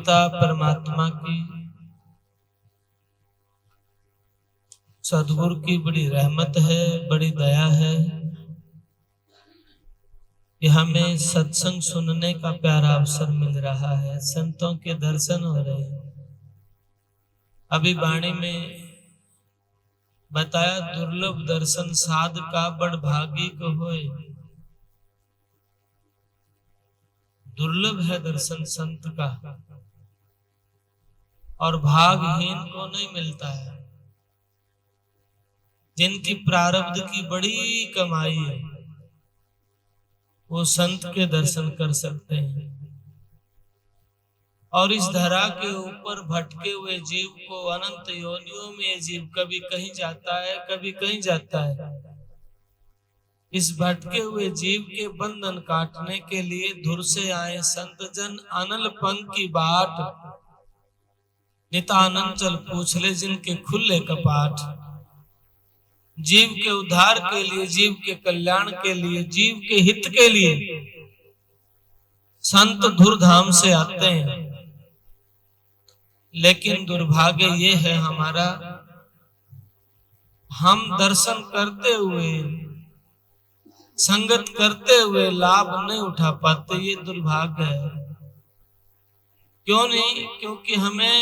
कृपा परमात्मा की, सदगुरु की बड़ी रहमत है, बड़ी दया है कि हमें सत्संग सुनने का प्यारा अवसर मिल रहा है, संतों के दर्शन हो रहे हैं। अभी वाणी में बताया, दुर्लभ दर्शन साध का बड़ भागी को होए। दुर्लभ है दर्शन संत का और भागहीन को नहीं मिलता है। जिनकी प्रारब्ध की बड़ी कमाई है वो संत के दर्शन कर सकते हैं। और इस धरा के ऊपर भटके हुए जीव को अनंत योनियों में ये जीव कभी कहीं जाता है, कभी कहीं जाता है। इस भटके हुए जीव के बंधन काटने के लिए धुर से आए संत जन, अनल पंख की बाट नितानंद चल पूछ ले जिनके खुले कपाट। जीव के उद्धार के लिए, जीव के कल्याण के लिए, जीव के हित के लिए संत धुरधाम से आते हैं। लेकिन दुर्भाग्य ये है हमारा, हम दर्शन करते हुए, संगत करते हुए लाभ नहीं उठा पाते। ये दुर्भाग्य है। क्यों नहीं? क्योंकि हमें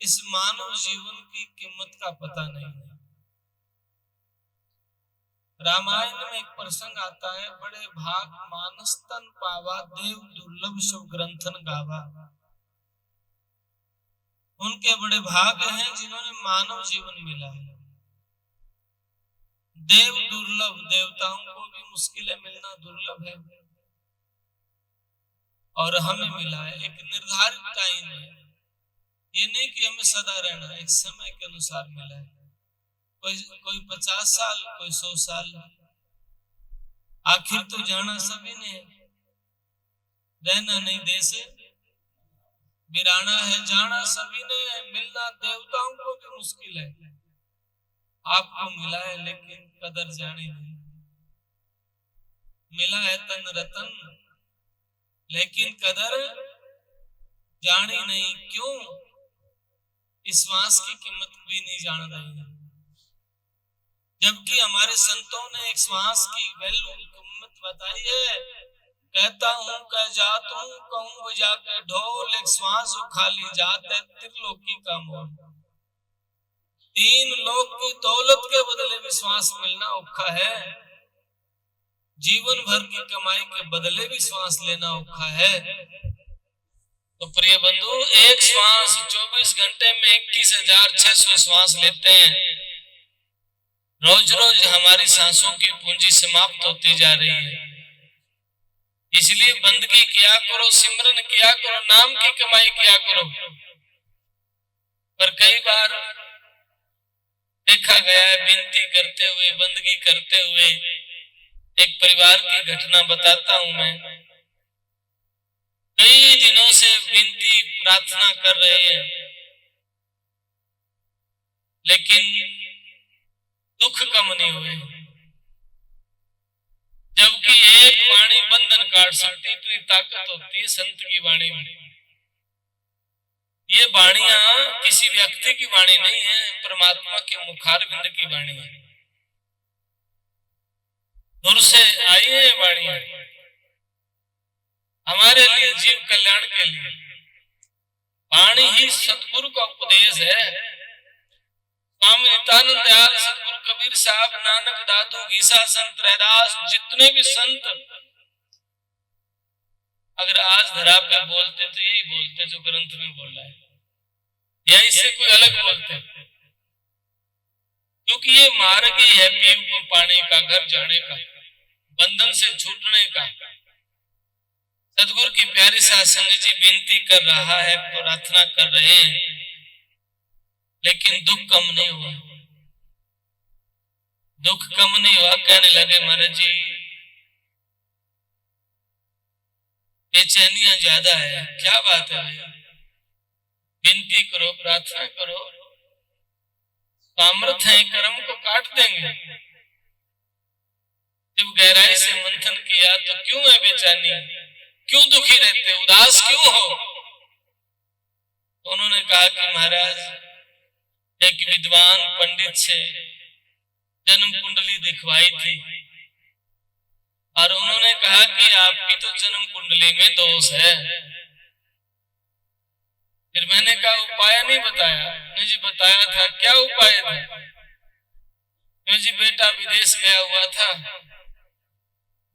इस मानव जीवन की कीमत का पता नहीं है। रामायण में एक प्रसंग आता है, बड़े भाग मानस तन पावा, देव दुर्लभ शिव ग्रंथन गावा। उनके बड़े भाग हैं जिन्होंने मानव जीवन मिला है। देव दुर्लभ, देवताओं को भी मुश्किल है मिलना, दुर्लभ है। और हमें मिला है एक निर्धारित टाइम है। ये नहीं कि हमें सदा रहना, एक समय के अनुसार मिला है। कोई 50 साल, कोई 100 साल। आखिर तो जाना सभी ने, रहना नहीं देश बिराना है, जाना सभी ने, मिलना देवताओं को भी मुश्किल है। आपको मिला है लेकिन कदर जाने नहीं। मिला है तन रतन लेकिन कदर जानी नहीं। क्यों? इस श्वास की कीमत भी नहीं जान रहे हैं। जबकि हमारे संतों ने एक श्वास की वैल्यू, कीमत बताई है। कहता हूँ कह जात हूँ, कहूँ बजा के ढोल, एक श्वास खाली जात है त्रिलोकी का मोल। 3 लोक की दौलत के बदले भी श्वास मिलना औखा है। जीवन भर की कमाई के बदले भी श्वास लेना औखा है। तो प्रिय बंधु, एक श्वास 24 घंटे में 21,600 श्वास लेते हैं। रोज रोज हमारी सांसों की पूंजी समाप्त होती जा रही है। इसलिए बंदगी किया करो, सिमरन किया करो, नाम की कमाई किया करो। पर कई बार देखा गया है, विनती करते हुए, बंदगी करते हुए, एक परिवार की घटना बताता हूं मैं। कई दिनों से विनती प्रार्थना कर रहे हैं लेकिन दुख कम नहीं हुए। जबकि एक वाणी बंधन काट सकती, इतनी ताकत होती है संत की वाणी में। ये वाणियां किसी व्यक्ति की वाणी नहीं है, परमात्मा के मुखारविंद की वाणी है। दूर से आई है वाणियां हमारे लिए, जीव कल्याण के लिए। वाणी ही सतगुरु का उपदेश है। स्वामी नित्यानंद दयाल, सतगुरु कबीर साहब, नानक दादू, गीसा संत रैदास, जितने भी संत अगर आज धरा पे बोलते तो यही बोलते जो ग्रंथ में बोला है, या इससे कोई अलग बोलते। क्योंकि ये मार्ग ही है पीव को पाने का, घर जाने का, बंधन से छूटने का। सतगुरु की प्यारी साध संगत जी विनती कर रहा है, प्रार्थना कर रहे हैं, लेकिन दुख कम नहीं हुआ। दुख कम नहीं हुआ। कहने लगे महाराज जी बेचैनियां ज्यादा है। क्या बात है भैया? विनती करो, प्रार्थना करो, सामर्थ है, कर्म को काट देंगे। जब गहराई से मंथन किया तो क्यों है बेचैनी? क्यों दुखी रहते, उदास क्यों हो? तो उन्होंने कहा कि महाराज, एक विद्वान पंडित से जन्म कुंडली दिखवाई थी और उन्होंने कहा कि आपकी तो जन्म कुंडली में दोष है। फिर मैंने कहा उपाय नहीं बताया? नहीं जी बताया था। क्या उपाय था? नहीं जी बेटा विदेश गया हुआ था,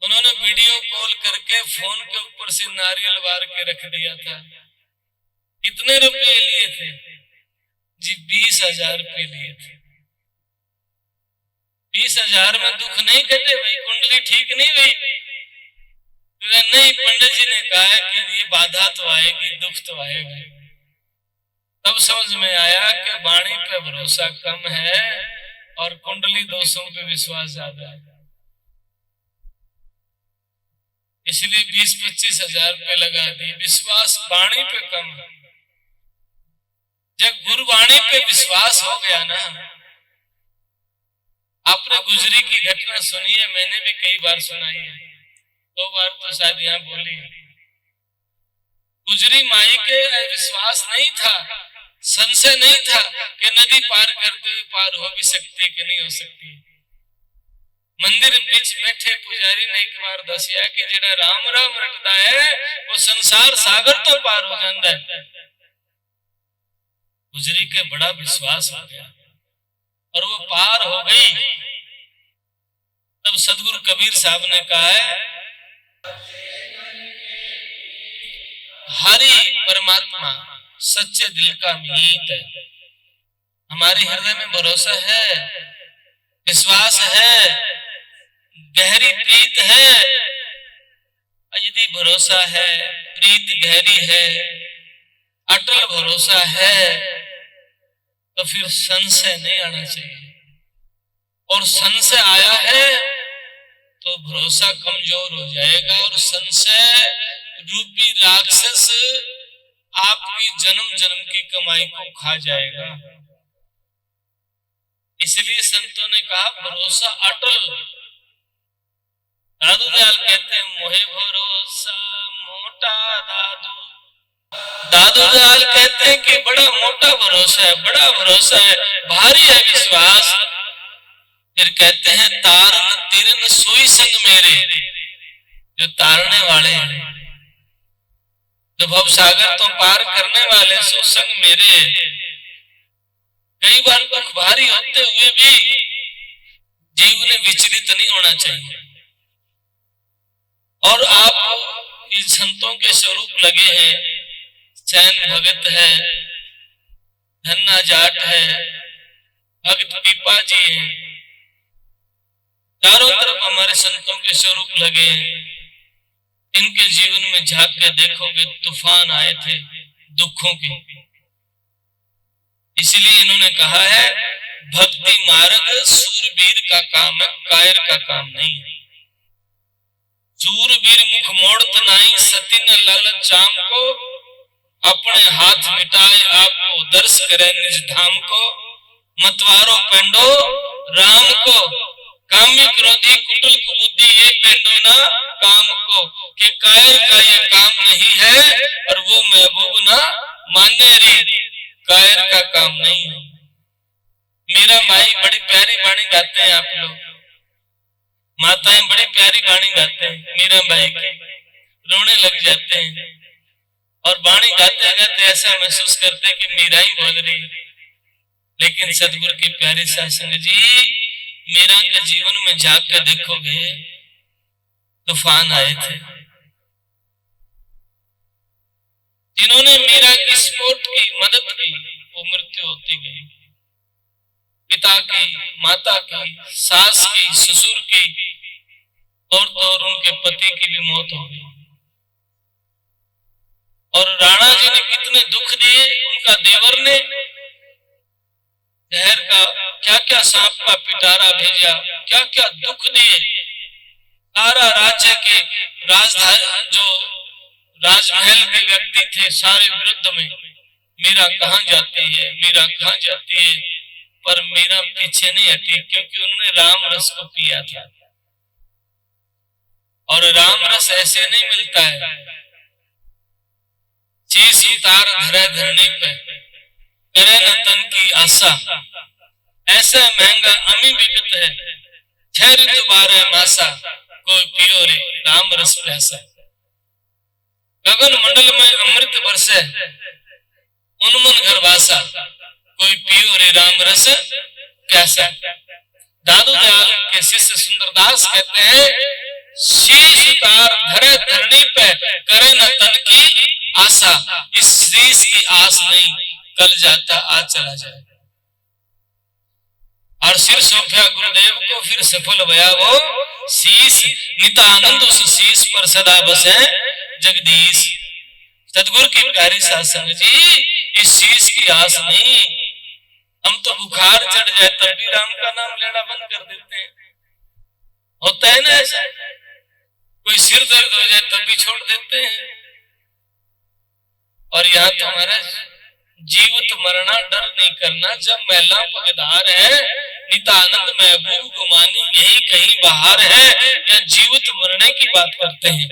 उन्होंने वीडियो कॉल करके फोन के ऊपर से नारियल वार के रख दिया था। कितने रुपए लिए थे? जी 20,000 रुपए लिए थे। 20,000 में दुख नहीं कटे भाई, कुंडली ठीक नहीं हुई? नहीं, पंडित जी ने कहा कि ये बाधा तो आएगी, दुख तो आएगा। तब समझ में आया कि वाणी पे भरोसा कम है और कुंडली दोषों पे विश्वास ज्यादा है। इसलिए 20-25,000 रुपए लगा दिए। विश्वास वाणी पे कम है। जब गुरुवाणी पे विश्वास हो गया ना, आपने गुजरी की घटना सुनी है, मैंने भी कई बार सुनाई है, 2 बार तो शायद यहाँ बोली है। गुजरी माई के विश्वास नहीं था, संशय नहीं था कि नदी पार करते हुए पार हो भी सकती कि नहीं हो सकती। मंदिर बीच बैठे पुजारी ने एक बार दसिया कि जेड़ा राम राम रटदा है वो संसार सागर तो पार हो जाता है। गुजरी के बड़ा विश्वास हो गया और वो पार हो गई। तब सदगुरु कबीर साहब ने कहा है, हरि परमात्मा सच्चे दिल का मीत है। हमारे हृदय में भरोसा है, विश्वास है, गहरी प्रीत है। यदि भरोसा है, प्रीत गहरी है, अटल भरोसा है, तो फिर संशय नहीं आना चाहिए। और संशय आया है तो भरोसा कमजोर हो जाएगा और संशय रूपी राक्षस आपकी जन्म जन्म की कमाई को खा जाएगा। इसलिए संतों ने कहा भरोसा अटल। दादू दयाल कहते हैं, मोहे भरोसा मोटा दादू। दादू दयाल कहते हैं कि बड़ा मोटा भरोसा है, बड़ा भरोसा है, भारी है विश्वास। फिर कहते हैं, तारन तिरन सोई संग मेरे। जो तारने वाले हैं, जो भव सागर तो पार करने वाले, सो संग मेरे। कई बार दुख भारी होते हुए भी जीव ने विचलित नहीं होना चाहिए। और आप इन संतों के स्वरूप लगे हैं, चैन भगत है, धन्ना जाट है, भगत पीपा जी है, चारों तरफ हमारे संतों के स्वरूप लगे हैं। इनके जीवन में झांक के देखोगे तूफान आए थे दुखों के। इसीलिए इन्होंने कहा है, भक्ति मार्ग सूरवीर का काम है, कायर का काम नहीं है। सूरवीर मुख मोड़त नहीं, सती न लालच चाम को। अपने हाथ मिटाए आपको दर्श करे निज धाम को। मतवारो पेंडो राम को, कामी क्रोधी कुटिल कुबुद्धि ये पेंडो ना काम को। कि कायर का ये काम नहीं है और वो महबूब ना माने री। कायर का काम नहीं है। मेरा भाई बड़ी प्यारी वाणी गाते हैं, आप लोग माताएं बड़ी प्यारी वाणी गाते हैं, मीरा बाई की, रोने लग जाते हैं। और वाणी गाते गाते ऐसा महसूस करते कि मीरा ही बोल रही। लेकिन सदगुरु की प्यारी सासंग जी, मीरा के जीवन में झांक कर देखोगे तूफान आए थे। जिन्होंने मीरा की सपोर्ट की, मदद की, वो मृत्यु होती गई। पिता की, माता की, सास की, ससुर की और उनके पति की भी मौत हो गई। और राणा जी ने कितने दुख दिए, उनका देवर ने जहर का क्या क्या, सांप का पिटारा भेजा, क्या क्या दुख दिए। सारा राज्य के राजधानी जो राजमहल के व्यक्ति थे सारे विरुद्ध में, मीरा कहाँ जाती है, मीरा कहाँ जाती है। पर मीरा पीछे नहीं हटी, क्योंकि उन्होंने राम रस को पिया था। और राम रस ऐसे नहीं मिलता है। शीश उतार धरे धरनी पे, करे न तन की आशा, ऐसा महंगा अमी बिकत है, 6 ऋतु 12 मासा, कोई पियो रे राम रस प्यासा। गगन मंडल में अमृत बरसे, उन्मन घर वासा, कोई पियो रे राम रस प्यासा। दादू दयाल के शिष्य सुंदरदास कहते हैं, शीश उतार धरे धरनी पे, करे न तन की आशा। इस शीश की आस नहीं, कल जाता आज चला जाए। और सिर सौंपा गुरुदेव को, फिर सफल भया वो शीश। नितानंद उस शीश पर सदा बसे जगदीश। सतगुरु की प्यारी साध संगत जी, इस शीश की आस नहीं। हम तो बुखार चढ़ जाए तब भी राम का नाम लेना बंद कर देते हैं। होता है ना ऐसा, कोई सिर दर्द हो जाए तब भी छोड़ देते हैं। और यहाँ तो हमारा जीवित मरना डर नहीं करना, जब महिला पगधार है, नितानंद महबूब गुमानी यही कहीं बाहर है। या जीवित मरने की बात करते हैं,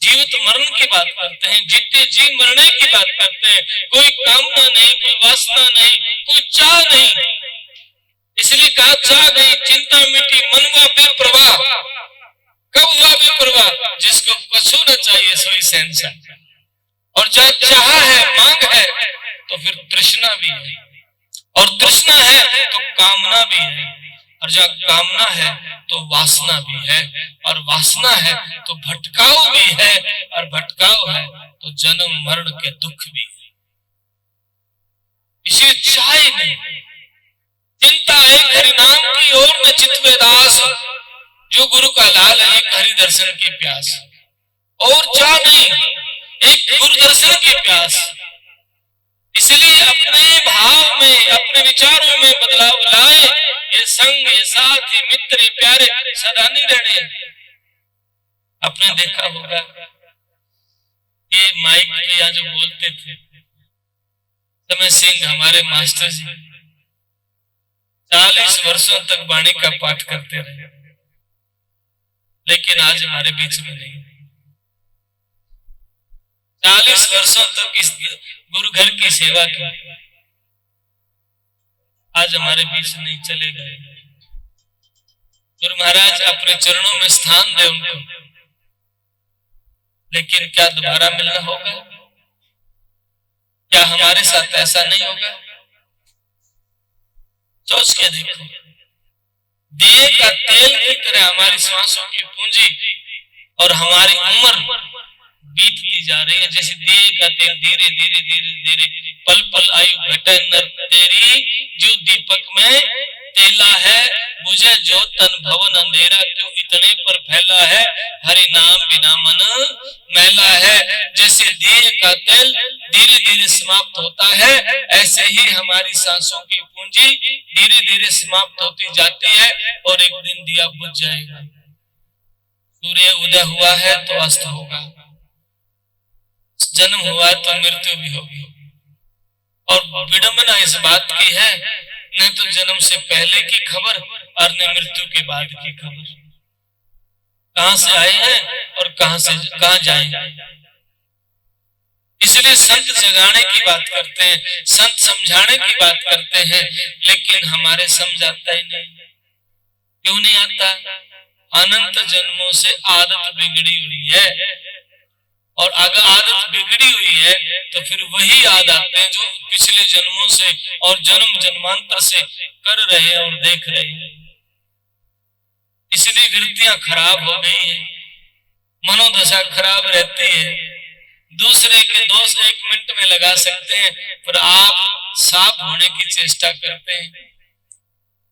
जीवित मरण की बात करते हैं, जीते जी मरने की बात करते हैं। कोई कामना नहीं, कोई वासना नहीं, कोई चाह नहीं। इसलिए कहा चाह गई चिंता मिटी, मनवा बेप्रवाह। कब हुआ बेप्रवाह? जिसको कछु न चाहिए सोई शहंशाह। और जहाँ चाह है, मांग है, तो फिर तृष्णा भी है, और तृष्णा है तो कामना भी है, और जहाँ कामना है तो वासना भी है, और वासना है तो भटकाव भी है, और भटकाव है तो जन्म मरण के दुख भी है। इसे चाहे नहीं, चिंता है हरि नाम की ओर में चितवे दास, जो गुरु का लाल है एक हरि दर्शन की प्यास। और चाह नहीं, एक गुरु दर्शन की प्यास। इसलिए अपने भाव में, अपने विचारों में बदलाव लाए। ये संग, ये साथ, ये मित्र, ये प्यारे सदा नहीं रहने। आपने देखा होगा ये माइक पे यहाँ जो बोलते थे, समय सिंह हमारे मास्टर जी 40 वर्षों तक वाणी का पाठ करते रहे, लेकिन आज हमारे बीच में नहीं। 40 वर्षों तक इस गुरु घर की सेवा की, आज हमारे बीच नहीं, चले गए। गुरु महाराज अपने चरणों में स्थान दे उनको, लेकिन क्या दोबारा मिलना होगा? क्या हमारे साथ ऐसा नहीं होगा? सोच के देखो, दिए का तेल की तरह हमारी सांसों की पूंजी और हमारी उम्र बीतती जा रही है। जैसे दिए का तेल धीरे धीरे धीरे धीरे पल पल आयु घटे नर तेरी, जो दीपक में तेला है, मुझे जो तन भवन अंधेरा क्यों इतने पर फैला है, हरि नाम बिना मन मैला है। जैसे दिए का तेल धीरे धीरे समाप्त होता है, ऐसे ही हमारी सांसों की पूंजी धीरे धीरे समाप्त होती जाती है, और एक दिन दिया बुझ जाएगा। सूर्य उदय हुआ है तो अस्त होगा, जन्म हुआ है तो मृत्यु भी होगी। और विडंबना इस बात की है, न तो जन्म से पहले की खबर और न मृत्यु के बाद की खबर। कहां से आए हैं और कहां जाएंगे। इसलिए संत जगाने की बात करते हैं, संत समझाने की बात करते हैं, लेकिन हमारे समझ आता ही नहीं। क्यों नहीं आता? अनंत जन्मों से आदत बिगड़ी हुई है, और अगर आदत बिगड़ी हुई है तो फिर वही याद आते हैं जो पिछले जन्मों से और जन्म जन्मांतर से कर रहे हैं और देख रहे हैं। इसलिए वृत्तियां खराब हो गई है, मनोदशा खराब रहती है। दूसरे के दोष 1 मिनट में लगा सकते हैं, पर आप साफ होने की चेष्टा करते हैं,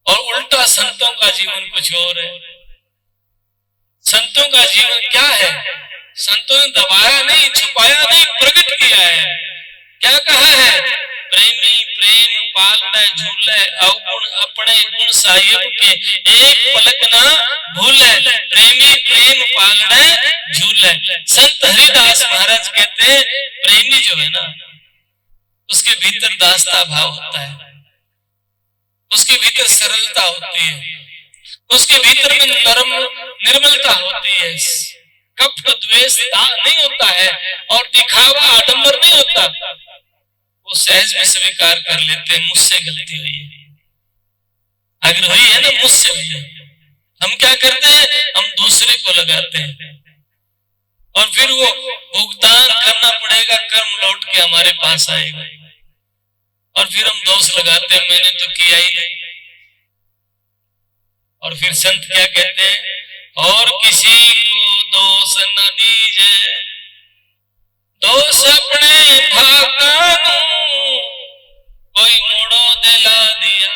और उल्टा संतों का जीवन कुछ और है। संतों का जीवन क्या है? संतों ने दबाया नहीं, छुपाया नहीं, प्रकट किया है। क्या कहा है? प्रेमी प्रेम पालने झूले, अवगुण अपने गुण साहिब के एक पलक ना भूले। प्रेमी प्रेम पालने झूले। संत हरिदास महाराज कहते हैं, प्रेमी जो है ना, उसके भीतर दासता भाव होता है, उसके भीतर सरलता होती है, उसके भीतर में नरम निर्मलता होती है, कपट द्वेष नहीं होता है और दिखावा आडंबर नहीं होता। वो सहज में स्वीकार कर लेते हैं मुझसे गलती हुई है, अगर हुई है ना मुझसे हुई है। हम क्या करते हैं, हम दूसरे को लगाते हैं और फिर वो भुगतान करना पड़ेगा, कर्म लौट के हमारे पास आएगा और फिर हम दोष लगाते हैं मैंने तो किया ही नहीं। और फिर संत क्या कहते हैं, और किसी को दोष न दीजिए, दोष अपने भागा कोई मोड़ो दिला दिया।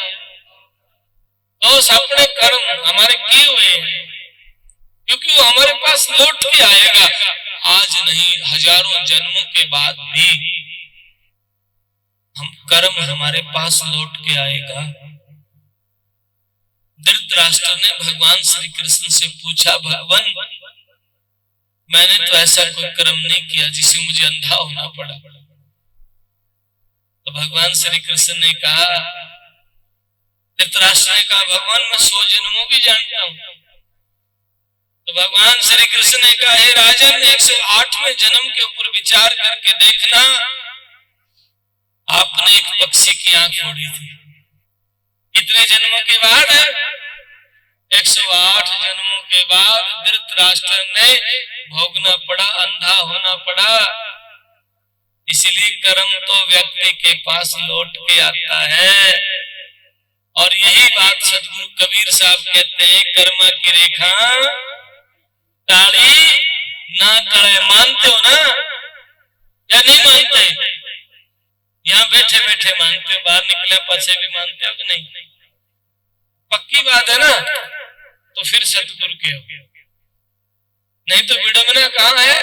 दोष अपने कर्म हमारे किए हुए हैं, क्योंकि वो हमारे पास लौट के आएगा, आज नहीं हजारों जन्मों के बाद भी हम कर्म हमारे पास लौट के आएगा। धृतराष्ट्र ने भगवान श्री कृष्ण से पूछा, भगवान मैंने तो ऐसा कोई कर्म नहीं किया जिसे मुझे अंधा होना पड़ा। तो भगवान श्री कृष्ण ने कहा, धृतराष्ट्र ने कहा भगवान मैं 100 जन्मों की जानता हूं। तो भगवान श्री कृष्ण ने कहा, हे राजन 108वें जन्म के ऊपर विचार करके देखना, आपने एक पक्षी की आंख फोड़ी थी। कितने जन्मों के बाद? 108 जन्मों के बाद धृतराष्ट्र ने भोगना पड़ा, अंधा होना पड़ा। इसलिए कर्म तो व्यक्ति के पास लौट के आता है। और यही बात सदगुरु कबीर साहब कहते हैं, कर्मा की रेखा टाड़ी ना टले। मानते हो ना या नहीं मानते? यहाँ बैठे बैठे मानते हो, बाहर निकले पछे भी मानते हो कि नहीं? पक्की बात है ना? तो फिर सतगुरु के हो, नहीं तो विडंबना कहाँ है?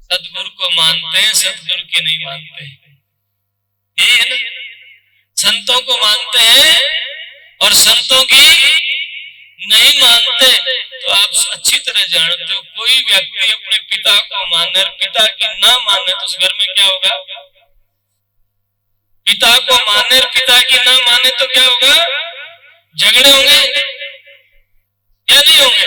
सतगुरु को मानते हैं, सतगुरु की नहीं मानते। ये है ना, संतों को मानते हैं और संतों की नहीं मानते। तो आप अच्छी तरह जानते हो, कोई व्यक्ति अपने पिता को माने और पिता की ना माने तो उस घर में क्या होगा? पिता को माने और पिता की ना माने तो क्या होगा? झगड़े होंगे या नहीं होंगे?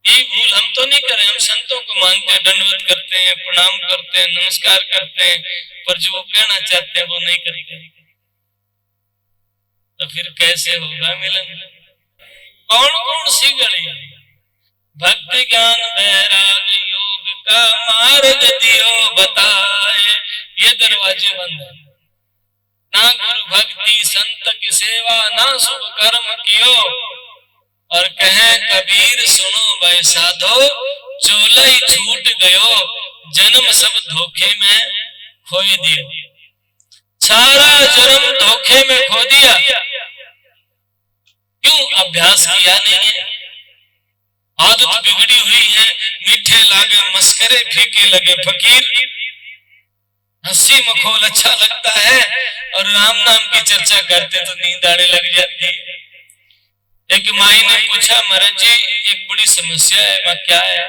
ये भूल हम तो नहीं करें, हम संतों को मानते हैं, दंडवत करते हैं, प्रणाम करते हैं, नमस्कार करते हैं, पर जो वो कहना चाहते हैं वो नहीं करते। तो फिर कैसे होगा मिलन? कौन कौन सी गली? भक्ति ज्ञान वैराग योग का मार्ग दियो बताए, ये दरवाजे बंद है। ना गुरु भक्ति संत की सेवा, ना शुभ कर्म कियो। और कहे कबीर सुनो भाई साधो, चोलाई छूट गयो, जन्म सब धोखे में खोई दियो। सारा जन्म धोखे में खो दिया। क्यों? अभ्यास किया नहीं है, आदत बिगड़ी हुई है। मीठे लागे मस्करे, फीके लगे फकीर। हंसी मखौल अच्छा लगता है और राम नाम की चर्चा करते तो नींद आने लग जाती है। एक माई ने पूछा, महाराज जी एक बड़ी समस्या है। मैं क्या है?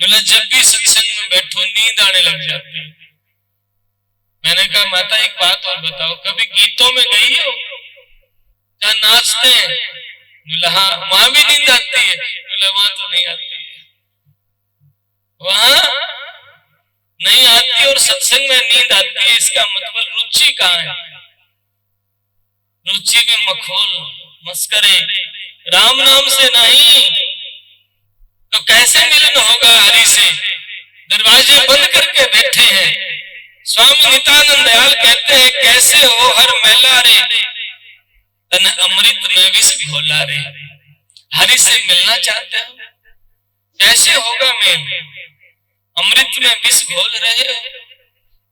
बोला जब भी सत्संग में बैठो नींद आने लग जाती है। मैंने कहा माता एक बात और बताओ, कभी गीतों में गई हो जहाँ नाचते हैं? बोला हाँ, वहां भी नींद आती है। बोला वहां तो नहीं आती है, वहां नहीं आती और सत्संग में नींद आती है। इसका मतलब रुचि कहाँ है? रुचि में मखौल मस्करे, राम नाम से नहीं। तो कैसे मिलन होगा हरि से? दरवाजे बंद करके बैठे हैं। स्वामी नित्यानंद दयाल कहते हैं, कैसे हो हर महिला रे, तन अमृत में विष घोला रे। हरि से मिलना चाहते हो? कैसे होगा मेल? अमृत में विष घोल रहे हो।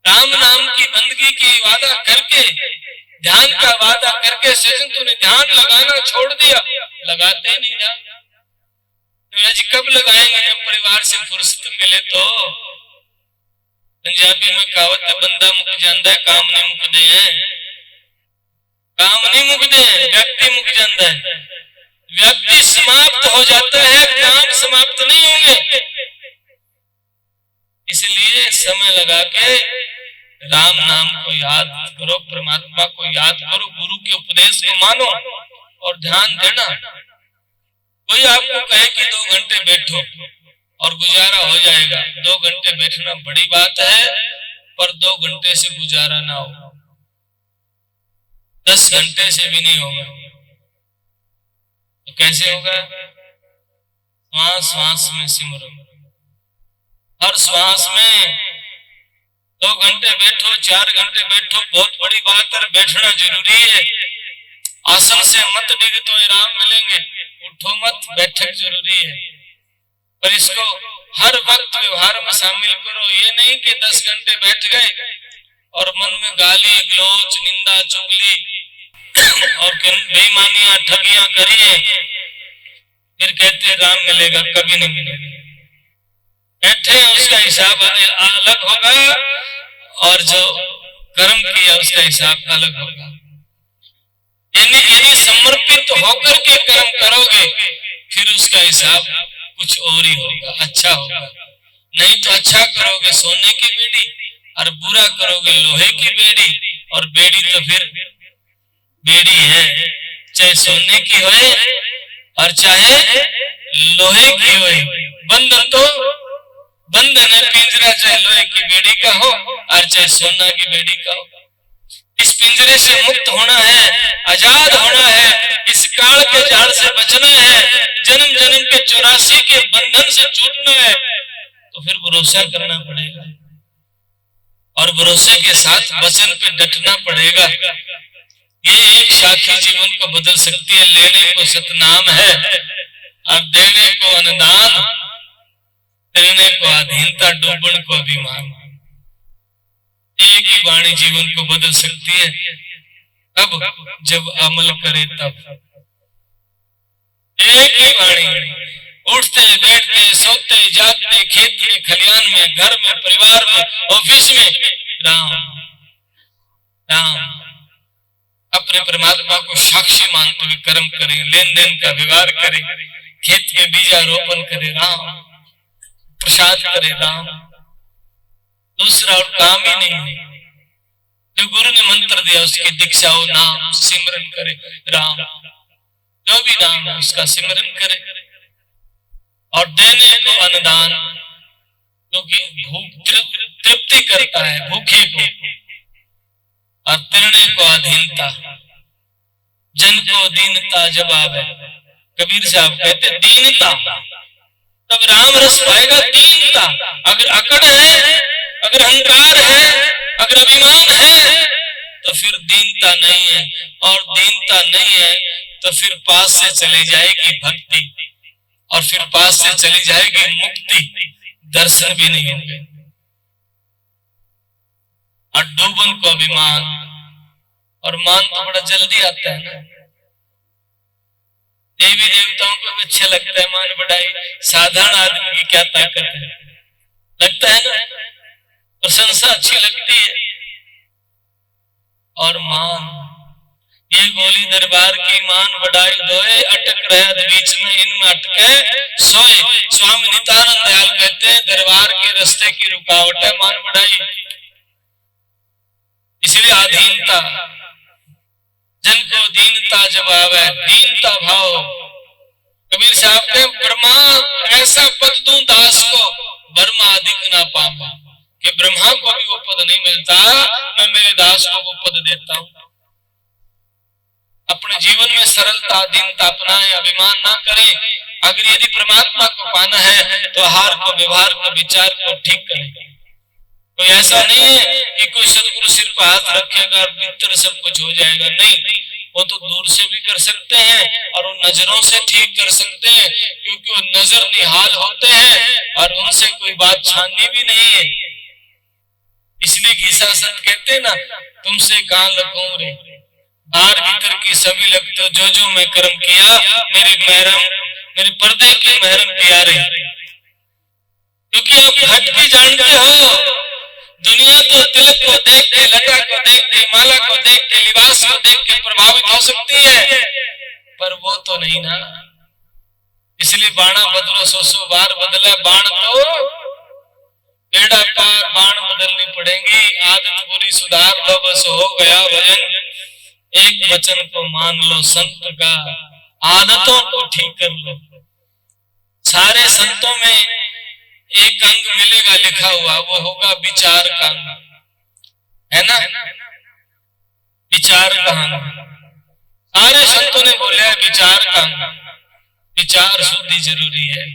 राम नाम की बंदगी की वादा करके, ध्यान का वादा करके सजन तूने ध्यान लगाना छोड़ दिया, लगाते नहीं ध्यान। जी कब लगाएंगे? जब परिवार से फुर्सत मिले तो। पंजाबी में कहावत है, बंदा मुक जाता है काम नहीं मुकते हैं। काम नहीं मुकते हैं, व्यक्ति मुक जाता है। व्यक्ति समाप्त हो जाता है, काम समाप्त नहीं होंगे। इसलिए समय लगा के राम नाम को याद करो, परमात्मा को याद करो, गुरु के उपदेश को मानो और ध्यान देना। कोई आपको कहे कि 2 घंटे बैठो और गुजारा हो जाएगा, 2 घंटे बैठना बड़ी बात है, पर 2 घंटे से गुजारा ना हो, 10 घंटे से भी नहीं होगा। तो कैसे होगा? श्वास श्वास में सिमरो, हर श्वास में 2 घंटे बैठो, 4 घंटे बैठो, बहुत बड़ी बात है, बैठना जरूरी है। आसन से मत डिग तो आराम मिलेंगे, उठो मत, बैठक जरूरी है। पर इसको हर वक्त व्यवहार में शामिल करो। ये नहीं कि 10 घंटे बैठ गए और मन में गाली गलौज निंदा चुगली और बेईमानियां ठगियां करिए, फिर कहते राम मिलेगा, कभी नहीं मिलेगा। बैठे उसका हिसाब अलग होगा और जो कर्म किया उसका हिसाब अलग होगा। यदि समर्पित होकर के कर्म करोगे फिर उसका हिसाब कुछ और ही होगा, अच्छा होगा। नहीं तो अच्छा करोगे सोने की बेड़ी और बुरा करोगे लोहे की बेड़ी, और बेड़ी तो फिर बेड़ी है, चाहे सोने की होए और चाहे लोहे की होए। बंधन तो बंधन है, पिंजरा चाहे लोहे की बेड़ी का हो और चाहे सोना की बेड़ी का हो। इस पिंजरे से मुक्त होना है, आजाद होना है, इस काल के जाल से बचना है, जन्म जन्म के 84 के बंधन से छूटना है। तो फिर भरोसा करना पड़ेगा और भरोसे के साथ वचन पे डटना पड़ेगा। ये एक साखी जीवन को बदल सकती है। लेने को सतनाम है और देने को अनुदान, देने को अधीनता, डूबन को अभिमान। एक ही वाणी जीवन को बदल सकती है, तब जब अमल करे तब। एक ही वाणी, उठते बैठते सोते जागते, खेत में खलियान में, घर में, परिवार में, ऑफिस में, राम राम। अपने परमात्मा को साक्षी मानते हुए कर्म करें, लेन देन का व्यवहार करें, खेत में बीजारोपण करें, राम प्रसाद करें, राम। दूसरा और काम ही नहीं है। जो गुरु ने मंत्र दिया उसकी दीक्षा हो, नाम सिमरन करे, राम, जो भी नाम है उसका सिमरन करे। और देने को अनुदान, क्योंकि भूख तृप्ति करता है भूखे को, और तिरने को अधीनता, जन को दीनता जब आवे। कबीर साहब कहते दीनता, तब राम रस पाएगा। दीनता, अगर अकड़ है, अगर अहंकार है, अगर अभिमान है, तो फिर दीनता नहीं है, और दीनता नहीं है तो फिर पास से चली जाएगी भक्ति, और फिर पास से चली जाएगी मुक्ति, दर्शन भी नहीं होंगे। और डूबन को अभिमान, और मान तो बड़ा जल्दी आता है ना। देवी देवताओं को भी अच्छा लगता है मान बढ़ाई, साधारण आदमी की क्या ताकत है, लगता है ना, प्रशंसा अच्छी लगती है। और मान, ये गोली दरबार की मान बढ़ाई दोए, अटक रहा बीच में इनमें अटके सोए। स्वामी नित्यानंद दयाल कहते हैं दरबार के रास्ते की रुकावट है मान बढ़ाई। इसलिए अधीनता, जन को दीनता जब आवे, दीनता भाव। कबीर साहब ने ब्रह्मा ऐसा पद दूं दास को, ब्रह्मा अधिक ना पाऊं, कि ब्रह्मा को भी वो पद नहीं मिलता, मैं मेरे दास को वो पद देता हूं। अपने जीवन में सरलता, दीनता अपनाएं, अभिमान ना करें। अगर यदि परमात्मा को पाना है तो आहार को, व्यवहार को, विचार को ठीक करें। कोई ऐसा नहीं है कि कोई सदगुरु सिर पर हाथ रखेगा और भीतर सब कुछ हो जाएगा, नहीं। वो तो दूर से भी कर सकते हैं और वो नजरों से ठीक कर सकते हैं, क्योंकि वो नजर निहाल होते हैं और उनसे कोई बात छाननी भी नहीं है। इसलिए गीसा संत कहते ना, तुमसे कहां लगूं रे, बाहर भीतर की सभी लगते, जो जो मैं कर्म किया मेरे महरम, मेरे पर्दे के महरम प्यारे। क्योंकि आप हट के जानते हो, दुनिया तो तिलक को देख के, लटा को देख के, माला को देख के, लिबास को देख के प्रभावित हो सकती है, पर वो तो नहीं ना। इसलिए बाणा बदलो 100 बार बदला बाण, तो बेड़ा पार बाण बदलनी पड़ेंगी, आदत बुरी सुधार लो बस हो गया भजन, एक वचन को मान लो संत का, आदतों को ठीक कर लो। सारे संतों में एक अंग मिलेगा लिखा हुआ, वो होगा विचार का अंग, है ना, विचार का अंग। सारे संतों ने बोला विचार का अंग, विचार शुद्धि जरूरी है,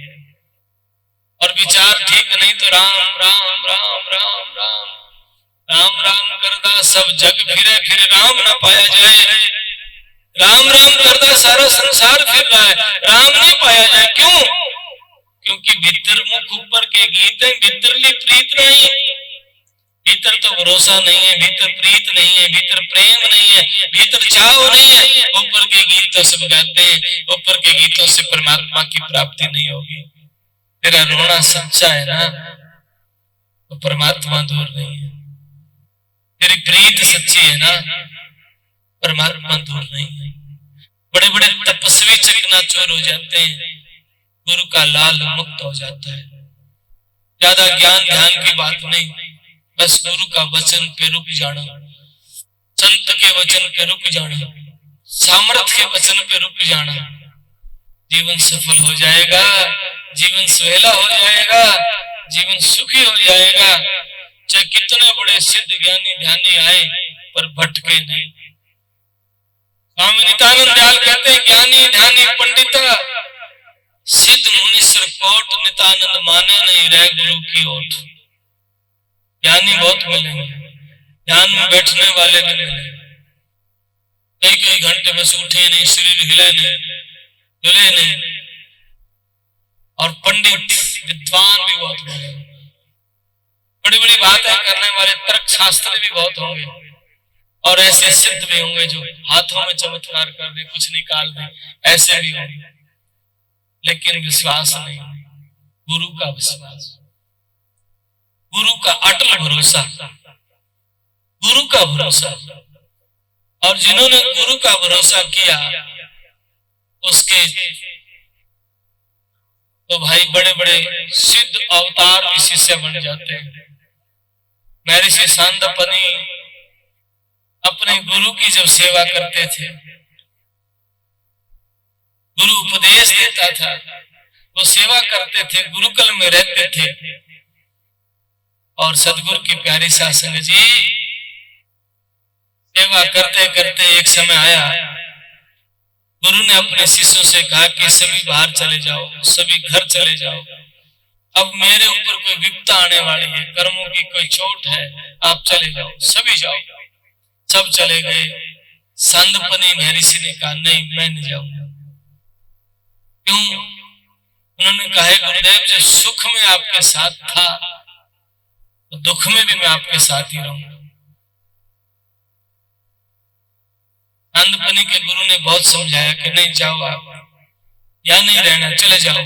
और विचार ठीक नहीं तो राम राम राम राम राम राम राम करदा सब जग फिरे, फिर राम ना पाया जाए। राम राम करदा सारा संसार फिर रहा है, राम नहीं पाया जाए। क्यों? क्योंकि भीतर मुख ऊपर के गीत है, भीतरली प्रीत नहीं, भीतर तो भरोसा नहीं है, भीतर प्रीत नहीं है, भीतर प्रेम नहीं है, भीतर चाव नहीं है। ऊपर के गीत तो सब गाते हैं, ऊपर के गीतों से परमात्मा की प्राप्ति नहीं होगी। तेरा रोना सच्चा है ना, तो परमात्मा दूर नहीं है। तेरी प्रीत सच्ची है ना, परमात्मा दूर नहीं है। बड़े बड़े तपस्वी चकनाचूर हो जाते हैं, गुरु का लाल मुक्त हो जाता है। ज्यादा ज्ञान ध्यान की बात नहीं, बस गुरु का वचन पे रुक जाना, संत के वचन पे रुक जाना, सामर्थ्य के वचन पे रुक जाना, जीवन सफल हो जाएगा, जीवन सुहेला हो जाएगा, जीवन सुखी हो जाएगा। चाहे कितने बड़े सिद्ध ज्ञानी ध्यानी आए पर भटके नहीं। स्वामी नित्यानंद दयाल कहते हैं, ज्ञानी ध्यानी पंडित सिद्ध मुनीश्वर कोट, नित्यानंद माने नहीं रह गुरु की ओट। ज्ञानी बहुत मिलेंगे, ध्यान में बैठने वाले भी मिलेंगे, कई कई घंटे बस उठे नहीं, शरीर हिले नहीं, डुले नहीं। और पंडित विद्वान भी बहुत होंगे, बड़ी बड़ी बातें करने वाले तर्क शास्त्री भी बहुत होंगे, और ऐसे सिद्ध भी होंगे जो हाथों में चमत्कार कर दे, कुछ निकाल दे, ऐसे भी होंगे। लेकिन विश्वास नहीं, गुरु का विश्वास, गुरु का अटल भरोसा, गुरु का भरोसा। और जिन्होंने गुरु का भरोसा किया उसके तो भाई बड़े बड़े सिद्ध अवतार भी शिष्य बन जाते हैं। महर्षि सांदपनी अपने गुरु की जब सेवा करते थे, गुरु उपदेश देता था, वो सेवा करते थे, गुरुकुल में रहते थे। और सदगुरु की प्यारी सासंग जी सेवा करते करते एक समय आया, गुरु ने अपने शिष्यों से कहा कि सभी बाहर चले जाओ, सभी घर चले जाओ, अब मेरे ऊपर कोई विपदा आने वाली है, कर्मों की कोई चोट है, आप चले जाओ, सभी जाओ। सब चले गए। सांदपनी महर्षि ने कहा नहीं, मैं नहीं जाऊंगा। क्यों? उन्होंने कहा गुरुदेव, जो सुख में आपके साथ था तो दुख में भी मैं आपके साथ ही रहूंगा। सांदपनी के गुरु ने बहुत समझाया कि नहीं जाओ, आप या नहीं रहना, चले जाओ,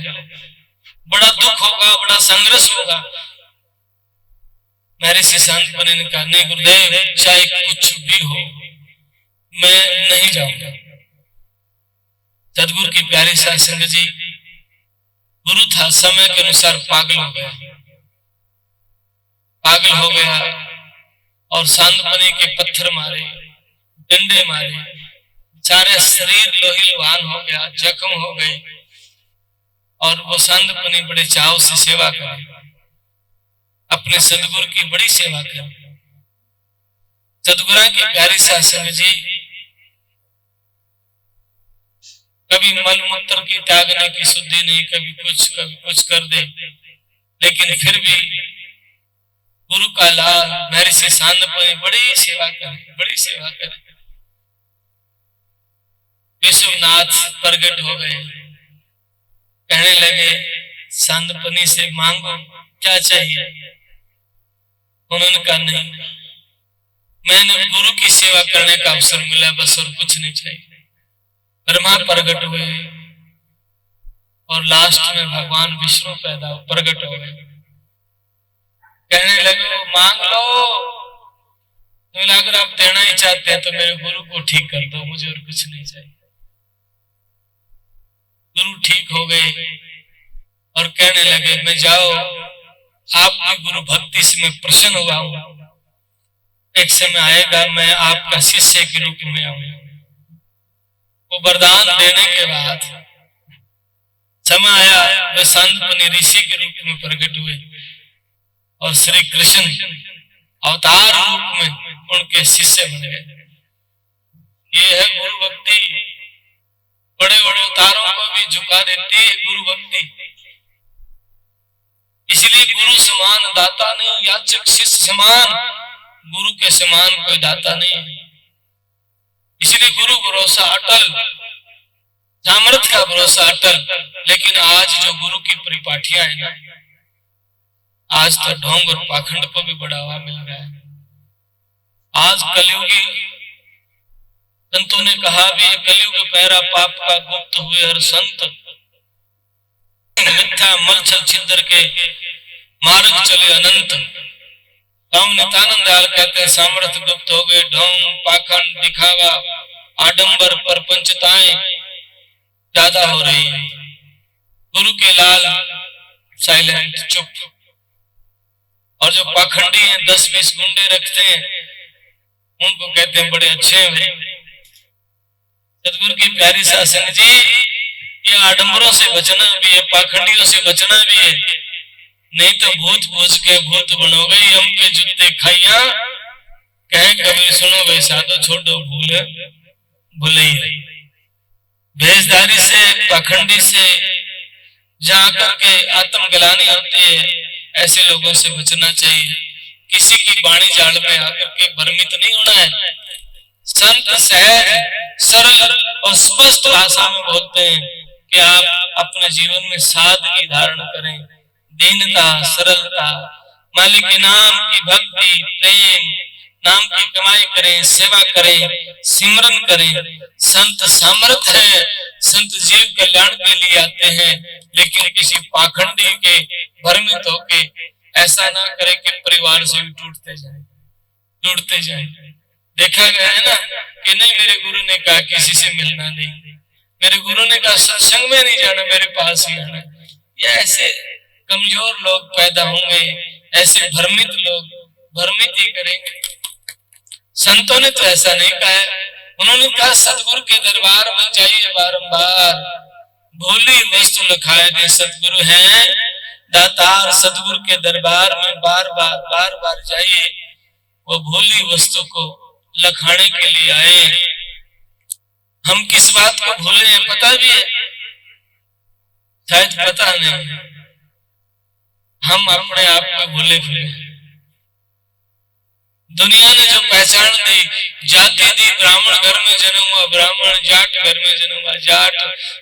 बड़ा दुख होगा, बड़ा संघर्ष होगा। महर्षि सांदपनी ने कहा नहीं गुरुदेव, चाहे कुछ भी हो मैं नहीं जाऊंगा। सदगुरु की प्यारी सासंग जी, गुरु था समय के अनुसार पागल हो गया, पागल हो गया और सांदपनी के पत्थर मारे, डंडे मारे, सारे शरीर लोही लुहान हो गया, जख्म हो गए। और वो सांदपनी बड़े चाव से सेवा करे, अपने सदगुरु की बड़ी सेवा करे। सदगुरु की प्यारी सासंग जी कभी मल मूत्र की त्यागने की शुद्धि नहीं, कभी कुछ कर दे, लेकिन फिर भी गुरु का लाल महर्षि सांदपनी बड़ी सेवा करे, बड़ी सेवा करे। विश्वनाथ प्रगट हो गए, कहने लगे सांदपनी से मांगो क्या चाहिए। उन्होंने कहा नहीं, मैंने गुरु की सेवा करने का अवसर मिला बस, और कुछ नहीं चाहिए। ब्रह्मा प्रगट हुए और लास्ट में भगवान विष्णु प्रगट हो गए। कहने लगे मांग लो, तो अगर आप देना ही चाहते हैं तो मेरे गुरु को ठीक कर दो, मुझे और कुछ नहीं चाहिए। गुरु ठीक हो गए और कहने लगे मैं जाओ आपकी गुरु भक्ति से मैं प्रसन्न हुआ हूँ। एक समय आएगा मैं आपका शिष्य के रूप में आऊंगा। वो वरदान देने के बाद समय आया, वे सांदीपनि ऋषि के रूप में प्रकट हुए और श्री कृष्ण अवतार रूप में उनके शिष्य बन गए। ये है गुरु भक्ति। बड़े बड़े अवतारों को भी झुका देती है गुरु भक्ति। इसलिए गुरु समान दाता नहीं, याचक शिष्य समान, गुरु के समान कोई दाता नहीं। इसलिए गुरु भरोसा अटल, सामर्थ्य का भरोसा अटल। लेकिन आज जो गुरु की परिपाटियां है ना, आज तो ढोंग और पाखंड को भी बढ़ावा मिल रहा है। आज कलयुगी संतों ने कहा भी, कलयुग पैरा पाप का गुप्त हुए हर संत, मिथ्या मल छल छिद्र के मार्ग चले अनंत। हम नित्यानंद दयाल कहते हैं सामर्थ्य गुप्त हो गए, ढोंग पाखंड दिखावा आडंबर परपंचताएं ज्यादा हो रही है। गुरु के लाल साइलेंट चुप। और जो पाखंडी हैं 10-20 गुंडे रखते हैं, उनको कहते हैं बड़े अच्छे हैं। सतगुरु की प्यारी शासन जी, ये आडंबरों से बचना भी है, पाखंडियों से बचना भी है, नहीं तो भूत पूछ के भूत बनोगे। हम के जूते खाइया कहे कभी सुनो वे साधो छोड़ो भूल भूले। भेषधारी से पाखंडी से जहाँ करके आत्मग्लानि होती है, ऐसे लोगों से बचना चाहिए। किसी की वाणी जाल में आकर के भ्रमित नहीं होना है। संत सहज सरल और स्पष्ट भाषा में बोलते हैं कि आप अपने जीवन में सादगी धारण करें, दीनता सरलता, मालिक के नाम की भक्ति प्रेम, नाम की कमाई करें, सेवा करें, सिमरन करें। संत सामर्थ्य है, संत जीव कल्याण के लिए आते हैं, लेकिन किसी पाखंडी के भ्रमित होके ऐसा ना करे कि परिवार से भी टूटते जाए। देखा गया है ना कि नहीं, मेरे गुरु ने कहा किसी से मिलना नहीं, मेरे गुरु ने कहा सत्संग में नहीं जाना, मेरे पास ही आना। या ऐसे कमजोर लोग पैदा होंगे, ऐसे भ्रमित लोग भ्रमित ही करेंगे। संतों ने तो ऐसा नहीं कहा है। उन्होंने कहा सतगुरु के दरबार में जाइए बारंबार, भोली वस्तु लखाए दे सतगुरु हैं दातार। सतगुरु के दरबार में बार बार जाइए, वो भोली वस्तु को लखाने के लिए आए। हम किस बात को भूले हैं पता भी है? शायद पता नहीं। हम अपने आप को भूले फिरे। दुनिया ने जो पहचान दी, जाति दी, ब्राह्मण घर में जन्म हुआ ब्राह्मण, जाट घर में जन्म हुआ जाट,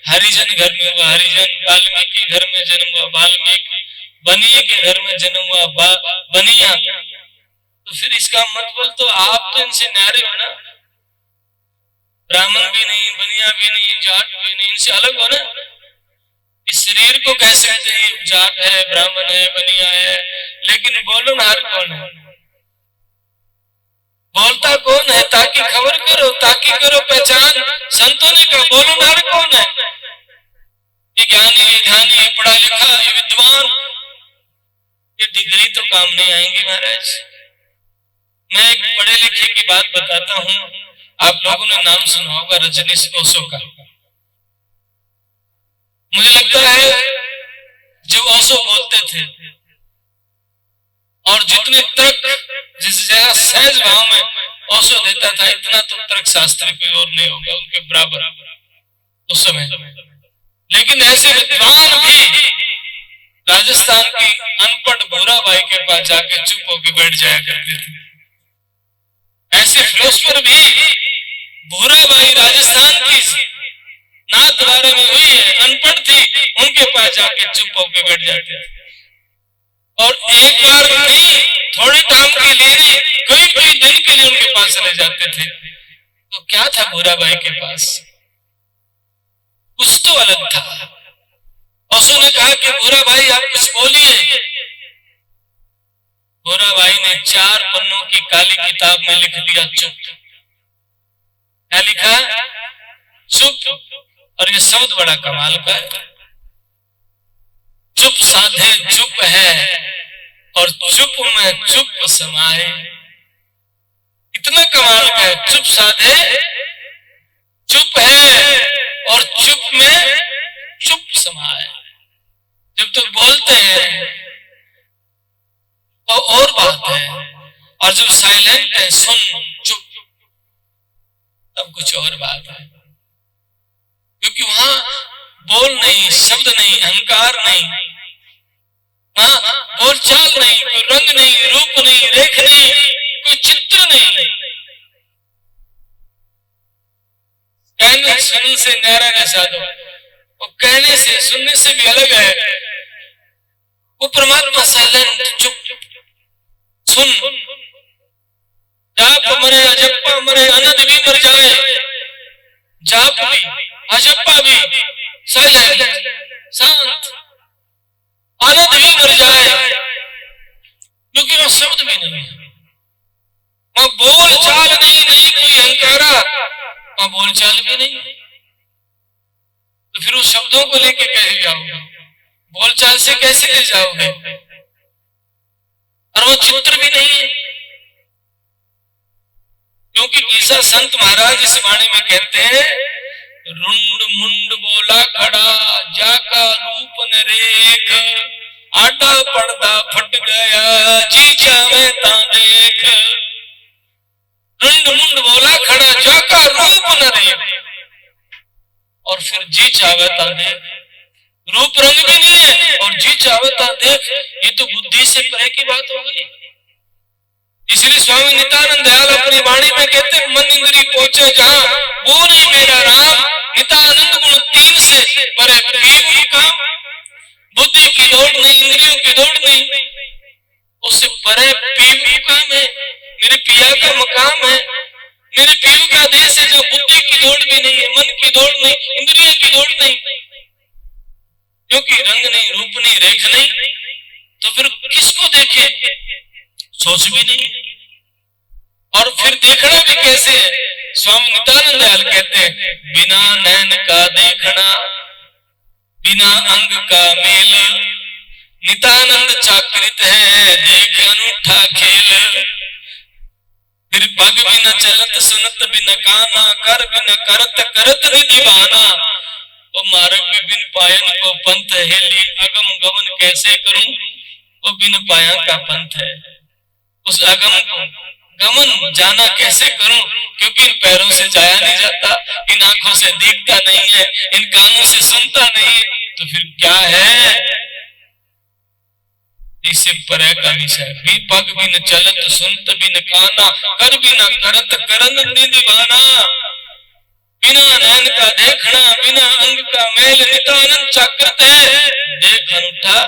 हरिजन घर में हुआ हरिजन, वाल्मीकि घर में जन्म हुआ वाल्मीकि, बनिए के घर में जन्म हुआ बनिया। तो फिर इसका मतलब तो आप तो इनसे न्यारे हो ना। ब्राह्मण भी नहीं, बनिया भी नहीं, जाट भी नहीं, इनसे अलग हो ना। इस शरीर को कह सकते हैं जाट है, ब्राह्मण है, बनिया है, लेकिन बोलनहार कौन है? बोलता कौन है? ताकि खबर करो, ताकि करो पहचान। संतों ने कहा बोलनहार कौन है? ये ज्ञानी, ये ध्यानी, ये पढ़ा लिखा, ये विद्वान, ये डिग्री तो काम नहीं आएंगी महाराज। मैं एक पढ़े लिखे की बात बताता हूँ। आप लोगों ने नाम सुना होगा रजनीश ओशो का। मुझे लगता है जब ओशो बोलते थे और जितने तर्क जिस जगह सहज भाव में ओशो देता था, इतना तो तर्क शास्त्री कोई और नहीं होगा उनके बराबर उस समय। लेकिन ऐसे विद्वान भी राजस्थान की अनपढ़ भूरा बाई के पास जाके चुप होकर बैठ जाया करते थे। ऐसे फिलोसफर भी, भूरा बाई राजस्थान की नाथ द्वारा में हुई है, अनपढ़ थी, उनके पास जाके चुप होकर बैठ जाते थे। और एक बार नहीं, थोड़े टाइम के लिए नहीं, कई दिन के लिए उनके पास चले जाते थे। तो क्या था भूरा बाई के पास? कुछ तो अलग था। ओशो ने कहा कि भूरा भाई आप कुछ बोलिए। भूरा भाई ने 4 पन्नों की काली किताब में लिख दिया चुप। क्या लिखा? चुप। और ये शब्द बड़ा कमाल का है। चुप साधे चुप है, और चुप में चुप समाए। इतना कमाल का है, चुप साधे चुप है और चुप में चुप समाए। जब तक बोलते हैं तो और बात है, और जब साइलेंट है, सुन चुप, तब कुछ और बात है। क्योंकि वहां बोल नहीं, शब्द नहीं, अहंकार नहीं, हाँ बोल चाल नहीं, कोई रंग नहीं, रूप नहीं, रेख नहीं, कोई चित्र नहीं। कहने सुनने से न्यारा का साधो, वो कहने से सुनने से भी अलग है। वो परमात्मा साइलेंट चुप, सुन, जाप मरे अजप्पा मरे अनंत भी मर जाए, जाप भी अजप्पा भी साइलेंट शांत, आनंद भी मर जाए, क्योंकि वो शब्द भी नहीं है, वहां बोल चाल नहीं, नहीं कोई अहंकारा, वहां बोल चाल भी नहीं। तो फिर उस शब्दों को लेके कैसे जाओगे, बोल चाल से कैसे ले जाओगे? और वो चित्र भी नहीं है, क्योंकि ईसा संत महाराज इस वाणी में कहते हैं, रुंड मुंड बोला खड़ा जाका रूप न रेख, आटा पर्दा फट गया जी चाहे ता देख। रुंड मुंड बोला खड़ा जाका रूप न रेख, और फिर जी चाहे ता देख। रूप रंग भी नहीं है और जी चाहे ता देख, ये तो बुद्धि से परे की बात हो गई। इसलिए स्वामी नित्यानंद दयाल अपनी वाणी में कहते, मन इंद्री पहुंचे जहां वो नहीं मेरा राम, नित्यानंद गुण तीन से परे पीर काम। बुद्धि की दौड़ नहीं, इंद्रियों की दौड़ नहीं, उससे परे पीर काम है, मेरे पिया का मकाम है, मेरे पीर का देश है, जहाँ बुद्धि की दौड़ भी नहीं है, मन की दौड़ नहीं, इंद्रियों की दौड़ नहीं, क्योंकि रंग नहीं, रूप नहीं, रेख नहीं, तो फिर किसको देखे? सोच भी नहीं, और फिर देखना भी कैसे है? स्वामी नित्यानंद दयाल कहते हैं, बिना नैन का देखना, बिना अंग का मेल, नित्यानंद चाकृत है देख अनूठा खेल। फिर पग बिना चलत सुनत बिना काना, कर बिना करत करत निधिवाना। वो मार्ग में बिन पायन को पंथ है, ली अगम गमन कैसे करूं, वो बिन पाया का पंथ है। उस अगम को गमन जाना कैसे करूं, क्योंकि इन पैरों से जाया नहीं जाता, इन आंखों से दिखता नहीं है, इन कानों से सुनता नहीं है, तो फिर क्या है? इससे परे का विषय भी पग बिन चलत सुनत बिन काना, कर बिना करत करन निधिवाना। बिना नैन का देखना, बिना अंग का मेल, नित्यानंद चाकृत है देख अनूठा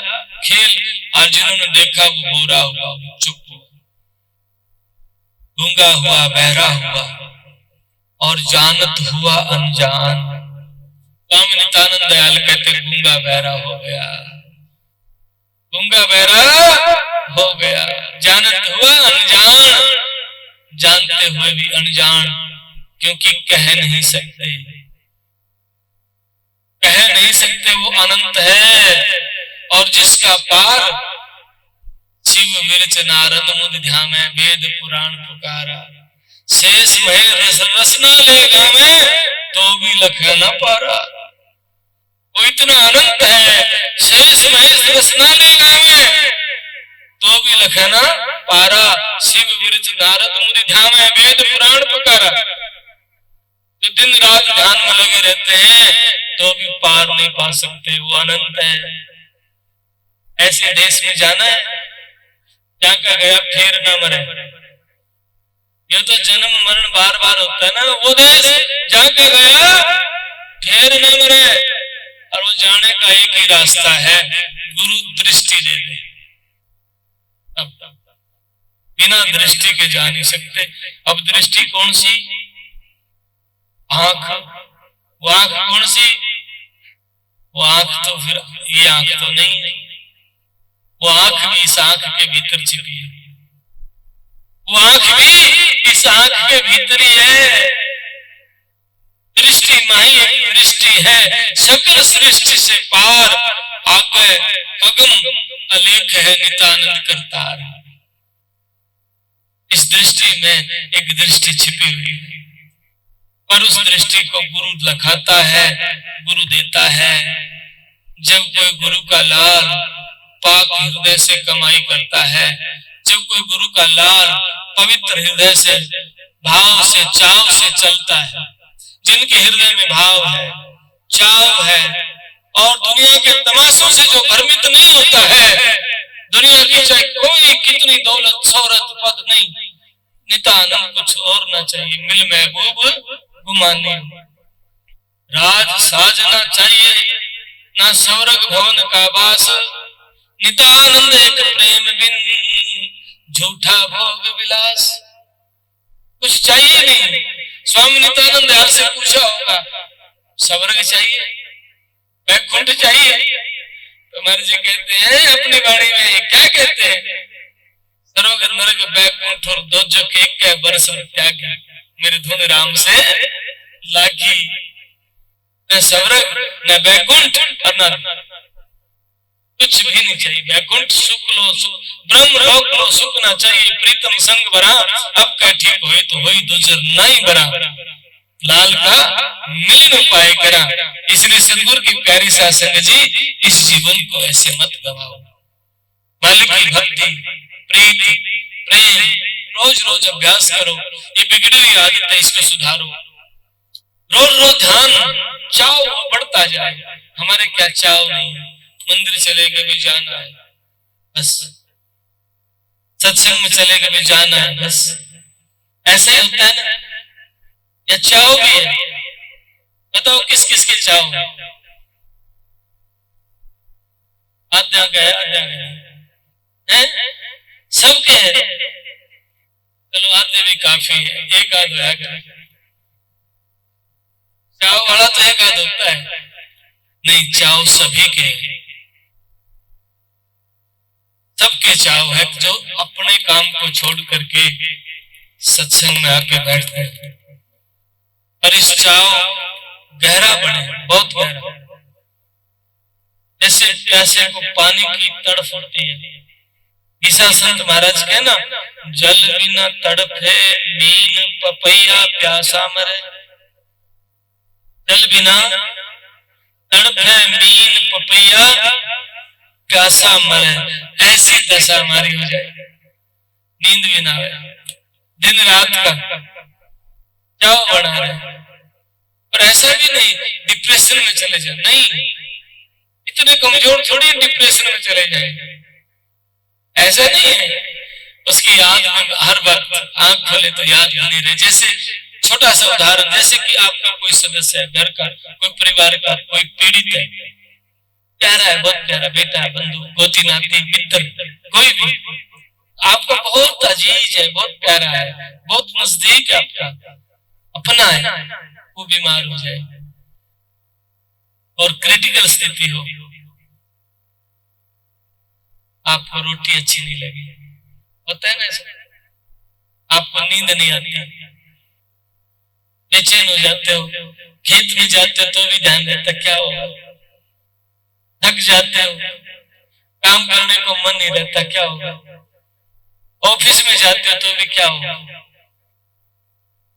खेल। और जिन्होंने देखा वो गोरा हुआ, वो चुप हुआ, गूंगा हुआ, बहरा हुआ, और जानत हुआ अनजान। स्वामी नित्यानंद दयाल कहते, गूंगा बहरा हो गया, गूंगा बहरा हो गया, जानत हुआ अनजान, जानते हुए भी अनजान, क्योंकि कह नहीं सकते, कह नहीं सकते, वो अनंत है। और जिसका पार शिव विरच नारद मुद ध्यान है, वेद पुराण पुकारा, शेष महेश रसना ले गावे, तो भी लखे न पारा। वो इतना अनंत है, शेष महेश रसना ले गावे, तो भी लखे न पारा। शिव विरच नारद मुद ध्यान है, वेद पुराण पुकारा। जो दिन रात ध्यान में लगे रहते हैं तो भी पार नहीं पा सकते, वो अनंत है। ऐसे देश में जाना है, क्या का गया फिर ना मरे। ये तो जन्म मरण बार बार होता है ना, वो देश जाके गया फिर ना मरे। और वो जाने का एक ही रास्ता है, गुरु दृष्टि दे दे। अब बिना दृष्टि के जा नहीं सकते। अब दृष्टि कौन सी? आंख। वो आंख कौन सी? वो आंख तो फिर ये आंख तो नहीं, वो आंख भी इस आंख के भीतर छिपी है, वो आंख भी इस आंख के भीतर ही है। दृष्टि माही एक दृष्टि है, सकल सृष्टि से पार, आगे अगम अलेख है नितानंद करतार। इस दृष्टि में एक दृष्टि छिपी हुई है, पर उस दृष्टि को गुरु लखाता है, गुरु देता है। जब कोई गुरु का लाल पाक हृदय से कमाई करता है, जब कोई गुरु का लाल पवित्र हृदय से भाव से चाव से चलता है, जिनके हृदय में भाव है, चाव है, और दुनिया के तमाशों से जो भ्रमित नहीं होता है, दुनिया की चाहे कोई कितनी दौलत शोहरत पद नहीं, नितानंद कुछ और ना चाहिए, मिल महबूब गुमानी, राज साजना चाहिए ना स्वर्ग भवन का वास, नितानंद एक प्रेम बिन झूठा भोग विलास। कुछ चाहिए नहीं। स्वामी नित्यानंद यार से पूछा होगा, स्वर्ग चाहिए, वैकुंठ चाहिए? तो महाराज जी कहते हैं अपनी वाणी में, क्या कहते हैं? सर्वग नरक वैकुंठ और दोजख एक बरस त्यागी, मेरे धुन राम से लागी। न स्वर्ग न वैकुंठ और न कुछ भी नहीं चाहिए। वैकुंठ सुख लो, ब्रह्म लोक लो, सुख ना चाहिए, प्रीतम संग बरा, अब क्या ठीक होई तो होई, दूसर नहीं बरा, लाल का मिलन उपाय करा। इसलिए सदगुरु की प्यारी शासक जी, इस जीवन को ऐसे मत गवाओ। मालिक की भक्ति, प्रीति, प्रेम रोज रोज अभ्यास करो। ये बिगड़ी हुई आदत है, इसको सुधारो। रोज रोज ध्यान, चाव बढ़ता जाए। हमारे क्या चाव नहीं है, मंदिर चले गए भी जाना है बस, सत्संग में चले गए भी जाना है बस, ऐसा ही होता है ना? या चाव भी है? बताओ किस किस के चाव है? आद्या गए, आद्या गए हैं, सबके है। चलो आधे भी काफी है, एक आध होया करे। चाव वाला तो एक आध होता है, नहीं चाव सभी के है, सबके चाव है जो अपने काम को छोड़ करके सत्संग में आके बैठते हैं। और इस चाव गहरा बने, बहुत गहरा, जैसे प्यासे को पानी की तड़फ होती है। ईसा संत महाराज के ना, जल बिना तड़फे मीन पपैया प्यासा मरे, जल बिना तड़फे मीन पपैया प्यासा मरे। ऐसी दशा हमारी हो जाए, नींद भी ना आए, दिन रात का चाव बढ़ा रहे। और ऐसा भी नहीं डिप्रेशन में चले जाए, नहीं, इतने कमजोर थोड़ी डिप्रेशन में चले जाएंगे, ऐसा नहीं है। उसकी याद में हर वक्त आंख खोले तो याद बनी रहे। जैसे छोटा सा उदाहरण, जैसे कि आपका कोई सदस्य है, घर का कोई, परिवार का कोई पीड़ित है, प्यारा है, बहुत प्यारा बेटा है, बंधु, गोती नाती, मित्र, कोई भी आपका बहुत अजीज है, बहुत प्यारा है, बहुत नजदीक है, आपका अपना है, वो बीमार हो जाए और क्रिटिकल स्थिति हो, आपको रोटी अच्छी नहीं लगी, होता है ना ऐसा, आपको नींद नहीं आती, बेचैन हो जाते हो, खेत में जाते हो तो भी ध्यान रहता क्या होगा, थक जाते हो, काम करने को मन नहीं रहता क्या होगा, ऑफिस में जाते हो तो भी क्या होगा,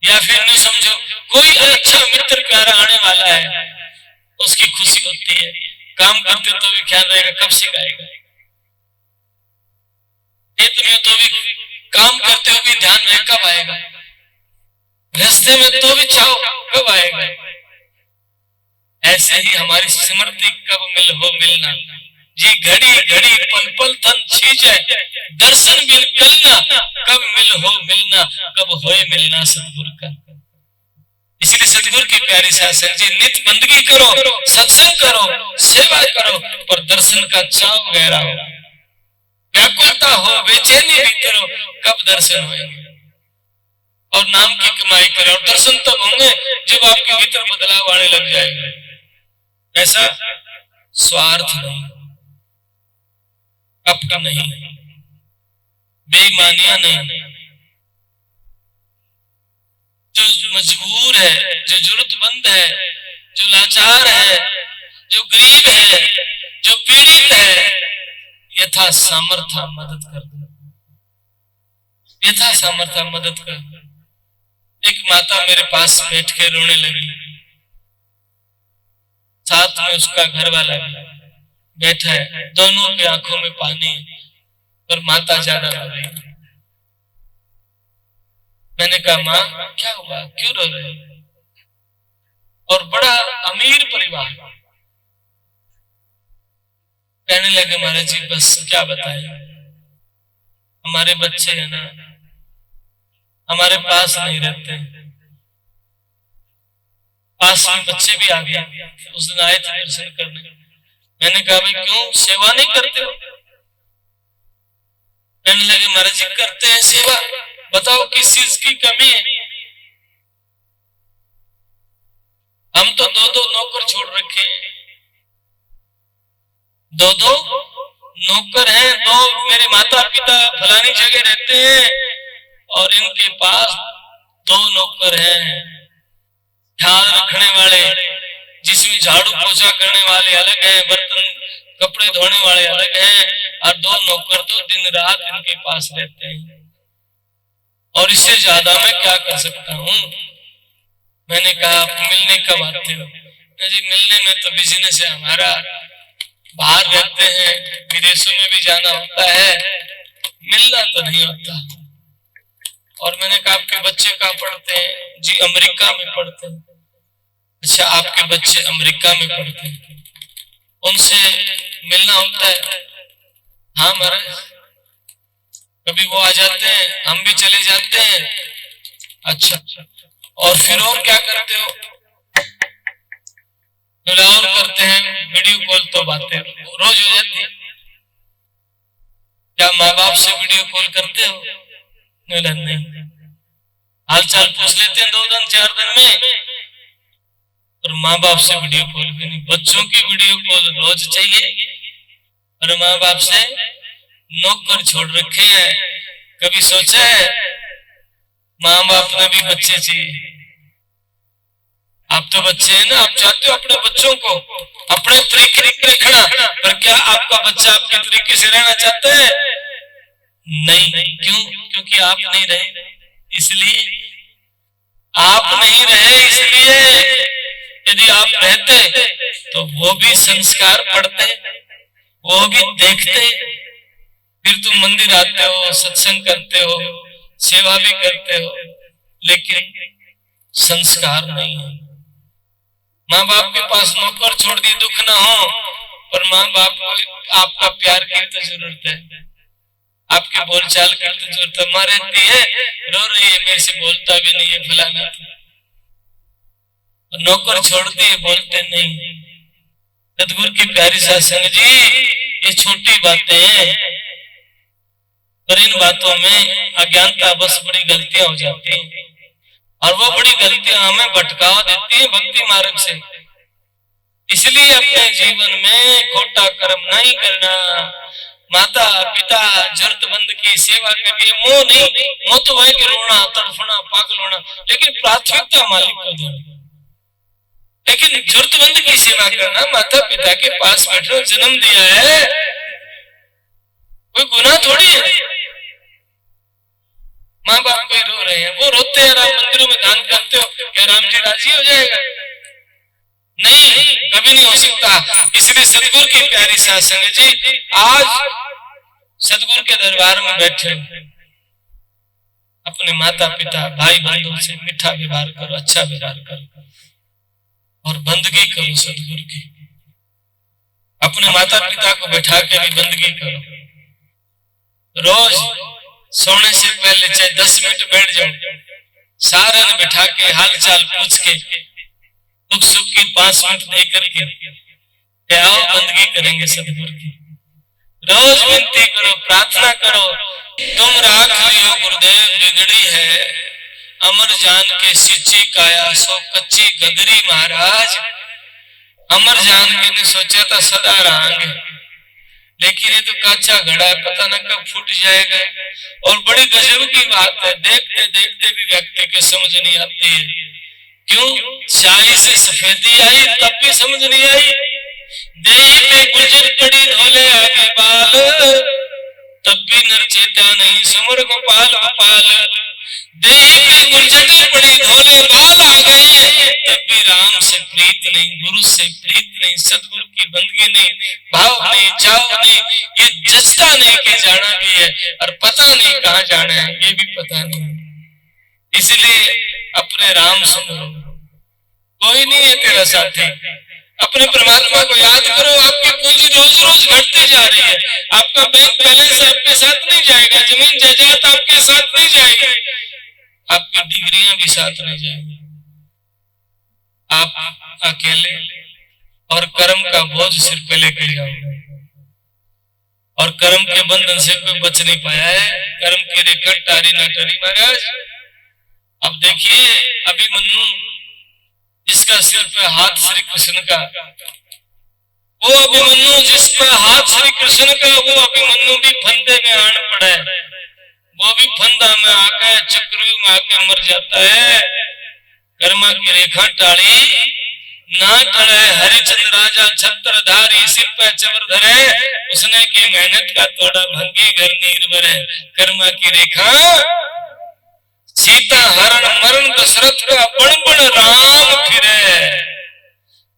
या फिर नहीं समझो कोई अच्छा मित्र प्यारा आने वाला है, उसकी खुशी होती है, काम करते हो तो भी ख्याल रहेगा कब सिखाएगा, खेत में तो भी काम करते हो भी ध्यान रहे कब आएगा, रास्ते में तो भी चाहो कब आएगा। ऐसे ही हमारी स्मृति कब मिल हो मिलना, जी घड़ी घड़ी पल पल तन छीजे, दर्शन मिल करना, कब मिल हो मिलना, कब होए मिलना सतगुरु का। इसलिए सतगुरु की प्यारी शासन जी, नित्य बंदगी करो, सत्संग करो, सेवा करो, पर दर्शन का चाव गहरा हो, व्याकुलता हो, बेचैनी भी करो, कब दर्शन होंगे। और नाम की कमाई करें, और दर्शन तब होंगे जब आपके भीतर बदलाव आने लग जाएगा। ऐसा स्वार्थ नहीं, अपना नहीं, बेईमानियां नहीं, जो मजबूर है, जो जरूरतमंद है, जो लाचार है, जो गरीब है, जो पीड़ित है, यथा सामर्थ्य मदद कर दो, यथा सामर्थ्य मदद कर दो। एक माता मेरे पास बैठ के रोने लगी, साथ में उसका घर वाला बैठा है, दोनों की आंखों में पानी, पर माता ज्यादा रो रही है। मैंने कहा माँ क्या हुआ, क्यों रो रहे हो? और बड़ा अमीर परिवार। कहने लगे महाराज जी बस क्या बताएं, हमारे बच्चे है ना हमारे पास नहीं रहते, पास में बच्चे भी आ गए, उस दिन आए थे दर्शन करने। मैंने कहा भाई क्यों सेवा नहीं करते हो? कहने लगे महाराज जी करते हैं सेवा, बताओ किस चीज की कमी है? हम तो दो दो नौकर छोड़ रखे हैं, दो दो नौकर हैं, दो मेरे माता पिता फलानी जगह रहते हैं और इनके पास दो नौकर हैं, ख्याल रखने वाले, जिसमें झाड़ू पोछा करने वाले अलग हैं, बर्तन कपड़े धोने वाले अलग हैं, और दो नौकर तो दिन रात इनके पास रहते हैं, और इससे ज्यादा मैं क्या कर सकता हूँ? मैंने कहा आप मिलने कब आते हो? जी मिलने में तो बिजनेस है हमारा, बाहर रहते हैं, विदेशों में भी जाना होता है, मिलना तो नहीं होता। और मैंने कहा आपके बच्चे कहाँ पढ़ते हैं? जी अमेरिका में पढ़ते हैं। अच्छा आपके बच्चे अमेरिका में पढ़ते हैं, उनसे मिलना होता है? हाँ महाराज, कभी वो आ जाते हैं, हम भी चले जाते हैं। अच्छा और फिर और क्या करते हो? और करते हैं वीडियो कॉल, तो बातें रोज हो जाती है। क्या माँ बाप से वीडियो कॉल करते हो? नहीं, हाल चाल पूछ लेते हैं 2 दिन 4 दिन में, और माँ बाप से वीडियो कॉल भी नहीं। बच्चों की वीडियो कॉल रोज चाहिए, और माँ बाप से नौकर छोड़ रखे हैं। कभी सोचा है माँ बाप ने भी बच्चे चाहिए? आप तो बच्चे हैं ना, आप चाहते हो अपने बच्चों को अपने तरीके से रखना, पर क्या आपका बच्चा आपके तरीके से रहना चाहता है? नहीं। क्यों? क्योंकि आप नहीं रहे, इसलिए आप नहीं रहे, इसलिए यदि आप रहते तो वो भी संस्कार पढ़ते, वो भी देखते, फिर तुम मंदिर आते हो, सत्संग करते हो, सेवा भी करते हो, लेकिन संस्कार नहीं है। माँ बाप के पास नौकर छोड़ दिए दुख ना हो, पर माँ बाप को आपका प्यार की तो जरूरत है, आपके बोलचाल की तो जरूरत है। माँ रहती है, रो रही है, मेरे से बोलता भी नहीं है फलाना, नौकर छोड़ दिए, बोलते नहीं। सतगुरु की प्यारी सत्संग जी, ये छोटी बातें हैं, पर इन बातों में अज्ञानता बस बड़ी गलतियां हो जाती हैं, और वो बड़ी गलतियां हमें भटकावा देती है भक्ति मार्ग से। इसलिए अपने जीवन में खोटा कर्म नहीं करना, माता पिता जरूरतमंद की सेवा करनी। मोह नहीं, मोह तो है कि रोना तड़फना पागल होना, लेकिन प्राथमिकता मालिक को देना। लेकिन जरूरतमंद की सेवा करना, माता पिता के पास बैठो, जन्म दिया है, कोई गुनाह थोड़ी है। माँ बाप कोई रो रहे हैं, वो रोते हैं, राम मंदिरों में दान करते हो, क्या राम जी राजी हो जाएगा? नहीं, कभी नहीं हो सकता। इसलिए सतगुरु की प्यारी सत्संग जी, आज सतगुरु के दरबार में बैठे अपने माता पिता भाई बंधु से मीठा व्यवहार करो, अच्छा व्यवहार करो, और बंदगी करो सतगुरु की। अपने माता पिता को बैठा के भी बंदगी करो। रोज सोने से पहले चाहे 10 मिनट बैठ जाओ, सारे ने बैठा के हाल चाल पूछ के, दुख सुख की 5 मिनट दे करके आओ, बंदगी करेंगे सतगुरु की। रोज विनती करो, प्रार्थना करो, तुम राख लियो गुरुदेव बिगड़ी है, अमर जान के सिची काया सो कच्ची गदरी महाराज। अमर जान के ने सोचा था सदा रहांगे, लेकिन ये तो कच्चा घड़ा है, पता न कब फूट जाएगा। और बड़ी गजब की बात है, देखते देखते भी व्यक्ति के समझ नहीं आती है। क्यों? स्याही से सफेदी आई तब भी समझ नहीं आई, देह पे गुर्जर पड़ी धोले आगे बाल, तब भी नर चेता नहीं सुमर गोपाल गोपाल। देह पे गुर्जर पड़ी धोले बाल आ गए, तब भी राम से प्रीत नहीं, गुरु से प्रीत नहीं, सतगुरु की बंदगी नहीं, भाव नहीं, चाव नहीं, ये जचता नहीं कि जाना भी है और पता नहीं कहाँ जाना है, ये भी पता नहीं। इसलिए अपने राम सुनो, कोई नहीं है तेरा साथी। अपने परमात्मा को याद करो। आपकी पूंजी रोज रोज घटती जा रही है। आपका बैंक बैलेंस आपके साथ नहीं जाएगा, जमीन जायदाद आपके साथ नहीं जाएगी, आपकी डिग्रियां भी साथ नहीं जाएंगी। आप अकेले और कर्म का बोझ सिर पे लेकर जाओगे और कर्म के बंधन से कोई बच नहीं पाया है। कर्म की रेखा टारी ना टरी महाराज। अब देखिए अभिमन्यु जिसका सिर पे हाथ श्री कृष्ण का, वो अभिमन्यु जिस पे हाथ श्री कृष्ण का, वो अभिमन्यु भी फंदे में आन पड़ा है। वो भी फंदा में आकर चक्रव्यूह में आके मर जाता है। कर्मा की रेखा टाड़ी ना टड़े, हरिचंद्र राजा छत्रधारी सिर पे चवर धरे, उसने की मेहनत का तोड़ा भंगी घर नीर भरे। कर्मा की रेखा सीता हरण मरण दशरथ का बड़ बड़ राम फिरे,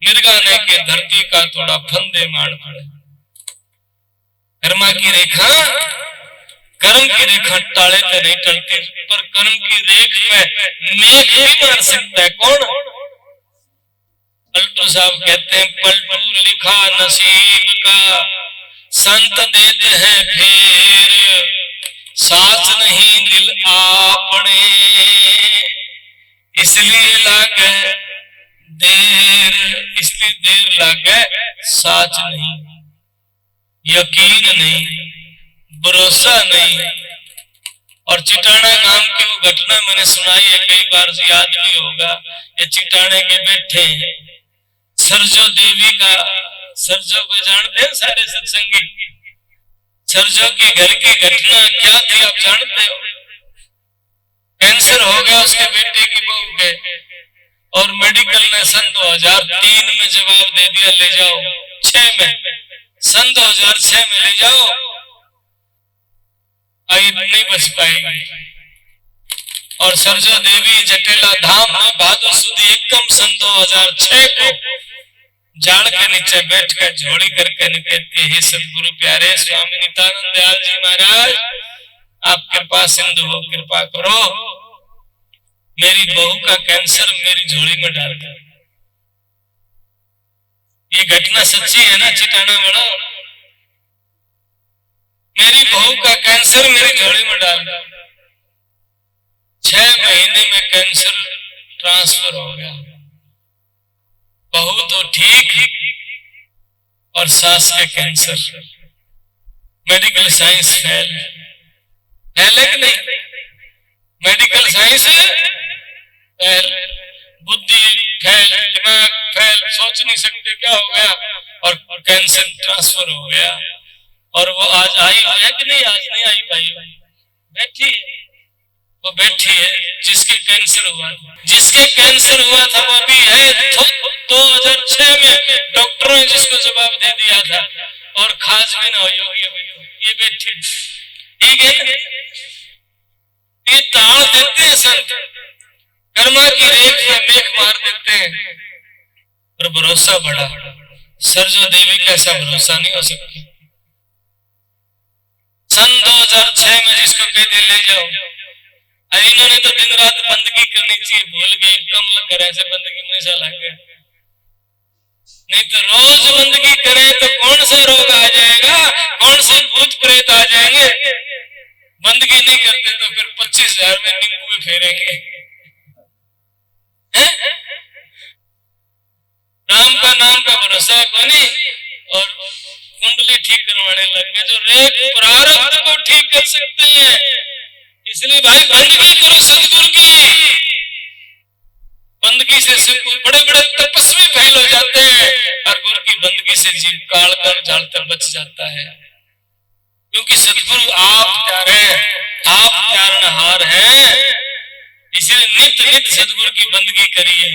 मिर्गाने के धरती का थोड़ा फंदे मार पड़े। कर्मा की रेखा, कर्म की रेखा टाले तो नहीं टलती, पर कर्म की रेख पे मेघ भी मार सकता है। कौन? पलटू साहब कहते हैं पलटू लिखा नसीब का, संत देते हैं फेर, साथ नहीं दिल आपने, इसलिए लागे देर, इसलिए देर लागे साच नहीं, यकीन नहीं, भरोसा नहीं। और चिटाना नाम की वो घटना मैंने सुनाई है, कई बार याद भी होगा। ये चिटाने के बैठे सरजो देवी का, सरजो को जानते हैं सारे सत्संगी? सरजो की घर की घटना क्या थी आप जानते हो? कैंसर हो गया उसके बेटे की बहू के, और मेडिकल ने सन 2003 में जवाब दे दिया ले जाओ, 6 में, सन 2006 में ले जाओ, आई नहीं बच पाएगी। और सरजो देवी जटेला धाम में भादो सुद एकम सन 2006 को जाड़ के नीचे बैठकर झोड़ी करके निकलती है, सतगुरु प्यारे स्वामी नित्यानंद दयाल जी महाराज, आप कृपा सिंधु हो, कृपा करो, मेरी बहू का कैंसर मेरी झोली में डाल दो। ये घटना सच्ची है ना चिटाना बड़ा? मेरी बहू का कैंसर मेरी झोली में डाल दो। 6 महीने में कैंसर ट्रांसफर हो गया। बहू तो ठीक और सास के कैंसर। मेडिकल साइंस फेल है कि नहीं? मेडिकल साइंस फेल, बुद्धि फेल, दिमाग फेल, सोच नहीं सकते क्या हो गया, और कैंसर ट्रांसफर हो गया। और वो आज आई है कि नहीं? आज नहीं आई भाई, बैठी है, वो बैठी है जिसके कैंसर हुआ था, जिसके कैंसर हुआ था वो भी है। 2006 में डॉक्टरों ने जिसको जवाब दे दिया था, और खास भी ना हो योगी ये बैठी, ठीक है। ये ताड़ देते हैं संत, कर्मा की रेख में मेघ मार देते हैं, पर भरोसा बड़ा। सरजो देवी का ऐसा भरोसा नहीं हो सकता। सन 2006 में जिसको कहते ले जाओ, इन्होंने तो दिन रात बंदगी करनी चाहिए, भूल गए, कम कर ऐसे बंदगी में ऐसा लग गया। नहीं तो रोज बंदगी करें तो कौन सा रोग आ जाएगा, कौन से भूत प्रेत आ जाएंगे। बंदगी नहीं करते तो फिर 25,000 में नींबू फेरेंगे। राम का नाम का भरोसा को नहीं, और कुंडली ठीक करवाने लग गए जो रेख प्रारब्ध को ठीक कर सकते हैं। इसलिए भाई बंदगी करो सतगुरु की, बंदगी से बड़े बड़े तपस्वी फैल हो जाते हैं, और गुरु की बंदगी से जीव काल कर जालकर बच जाता है। क्योंकि सतगुरु आप प्यारे, आप प्यारनहार हैं। इसलिए नित्य नित्य सतगुरु की बंदगी करिए,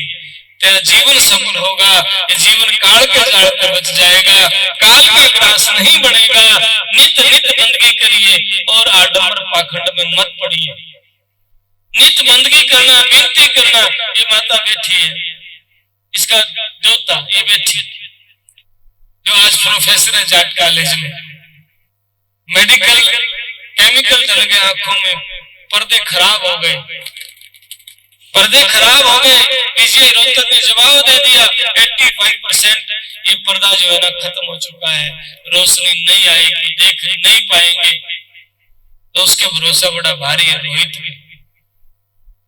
तेरा जीवन सफल होगा, ये जीवन काल के जाल पे बच जाएगा, काल का ग्रास नहीं बनेगा। नित नित बंदगी करिए और आडंबर पाखंड में मत पड़िए। नित बंदगी करना, विनती करना। ये माता बैठी है, इसका जोता ये बैठी जो आज प्रोफेसर है जाट कॉलेज में, मेडिकल केमिकल चल गए आंखों में, पर्दे खराब हो गए, पर्दे खराब हो गए। पीजीआई रोहतक ने जवाब दे दिया 85% ये पर्दा जो है ना खत्म हो चुका है, रोशनी नहीं आएगी, देख नहीं पाएंगे। तो उसके भरोसा बड़ा भारी है रोहित में।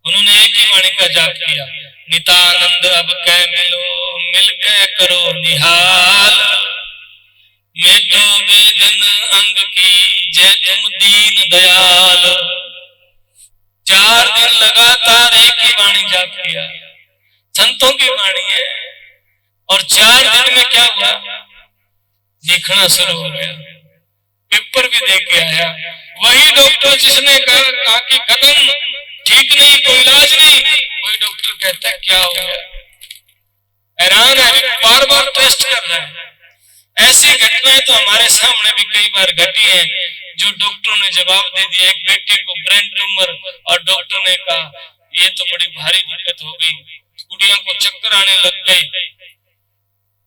उन्होंने एक ही वाणी का जाप किया, नितानंद अब कह मिलो, मिल के करो निहाल, मेटो वेदन अंग की जय तुम दीन दयाल। 4 दिन लगातार एक ही वाणी जाप किया, संतों की वाणी है। और 4 दिन में क्या हुआ, दिखना शुरू हो गया, पेपर भी दे के आया। वही डॉक्टर जिसने कहा कि खत्म, ठीक नहीं, कोई इलाज नहीं, कोई डॉक्टर कहता है क्या हो गया, हैरान है, बार बार टेस्ट कर रहा है। ऐसी घटनाएं तो हमारे सामने भी कई बार घटी है, जो डॉक्टरों ने जवाब दे दिया। एक बेटे को ब्रेन ट्यूमर, और डॉक्टर ने कहा ये तो बड़ी भारी दिक्कत हो गई, गुड़िया को चक्कर आने लग गए,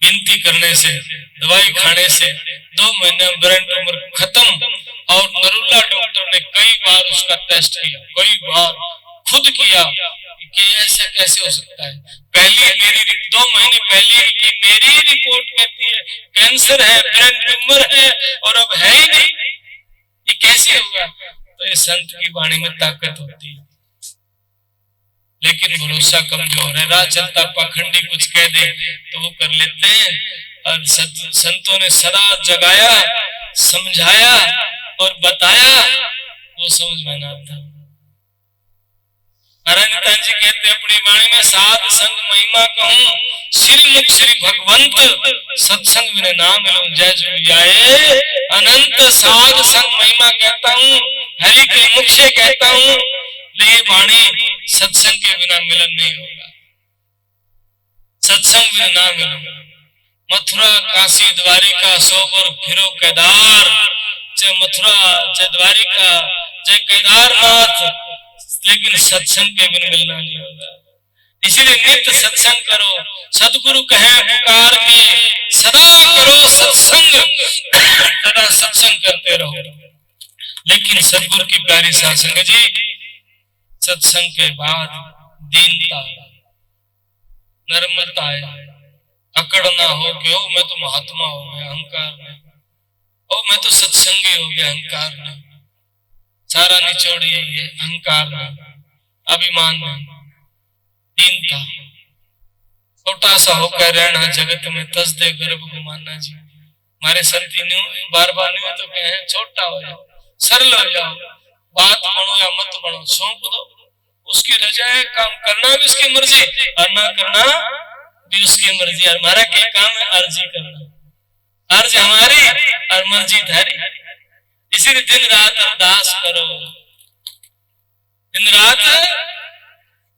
गिनती करने से, दवाई खाने से 2 महीने में ब्रेन ट्यूमर खत्म। और नरुला डॉक्टर ने कई बार उसका टेस्ट किया, कई बार खुद किया कि ऐसे कैसे हो सकता है। पहली मेरी 2 महीने पहले की मेरी रिपोर्ट कहती है कैंसर है, ब्रेन ट्यूमर है, और अब है ही नहीं, ये कैसे होगा। तो ये संत की वाणी में ताकत होती है, लेकिन भरोसा कमजोर है। राह चलता पाखंडी कुछ कह दे तो वो कर लेते हैं। और संतों ने सदा जगाया, समझाया और बताया, वो समझ में ना आता। महाराज जी कहते अपनी वाणी में, साध संग महिमा कहूं, श्री मुख श्री भगवंत, सत्संग बिना नाम मिलूं जय जुयाए अनंत। साध संग महिमा कहता हूँ, हरि के मुख से कहता हूँ, ये वाणी सत्संग के बिना मिलन नहीं होगा, सत्संग बिना ना मिलो। मथुरा काशी द्वारिका सोबर फिरो केदार, चाहे मथुरा चाहे द्वारिका चाहे केदारनाथ, लेकिन सत्संग के बिन मिलना नहीं होगा। इसीलिए नित्य सत्संग करो, सदगुरु कहे पुकार के, सदा करो सत्संग, सदा सत्संग करते रहो। लेकिन सदगुरु की प्यारी सासंग जी, सत्संग के बाद दीनता, नर्मता है, अकड़ ना हो कि ओ मैं तो महात्मा हो गया अहंकार में, ओ मैं तो सत्संगी हो गया अहंकार में। सारा निचोड़ यही है, अहंकार में, अभिमान में, दीनता। छोटा सा होकर रहना जगत में, तस दे गर्भ घुमाना। जी हमारे संत बार बार नहीं तो कहे छोटा हो जाओ, सरल हो जाओ, बात बनो या मत बनो, सौंप दो, उसकी रजा है, काम करना भी उसकी मर्जी और ना करना भी उसकी मर्जी। और हमारा क्या काम है, अर्जी करना, अर्ज हमारी और मर्जी धारी। इसीलिए दिन रात अरदास करो, दिन रात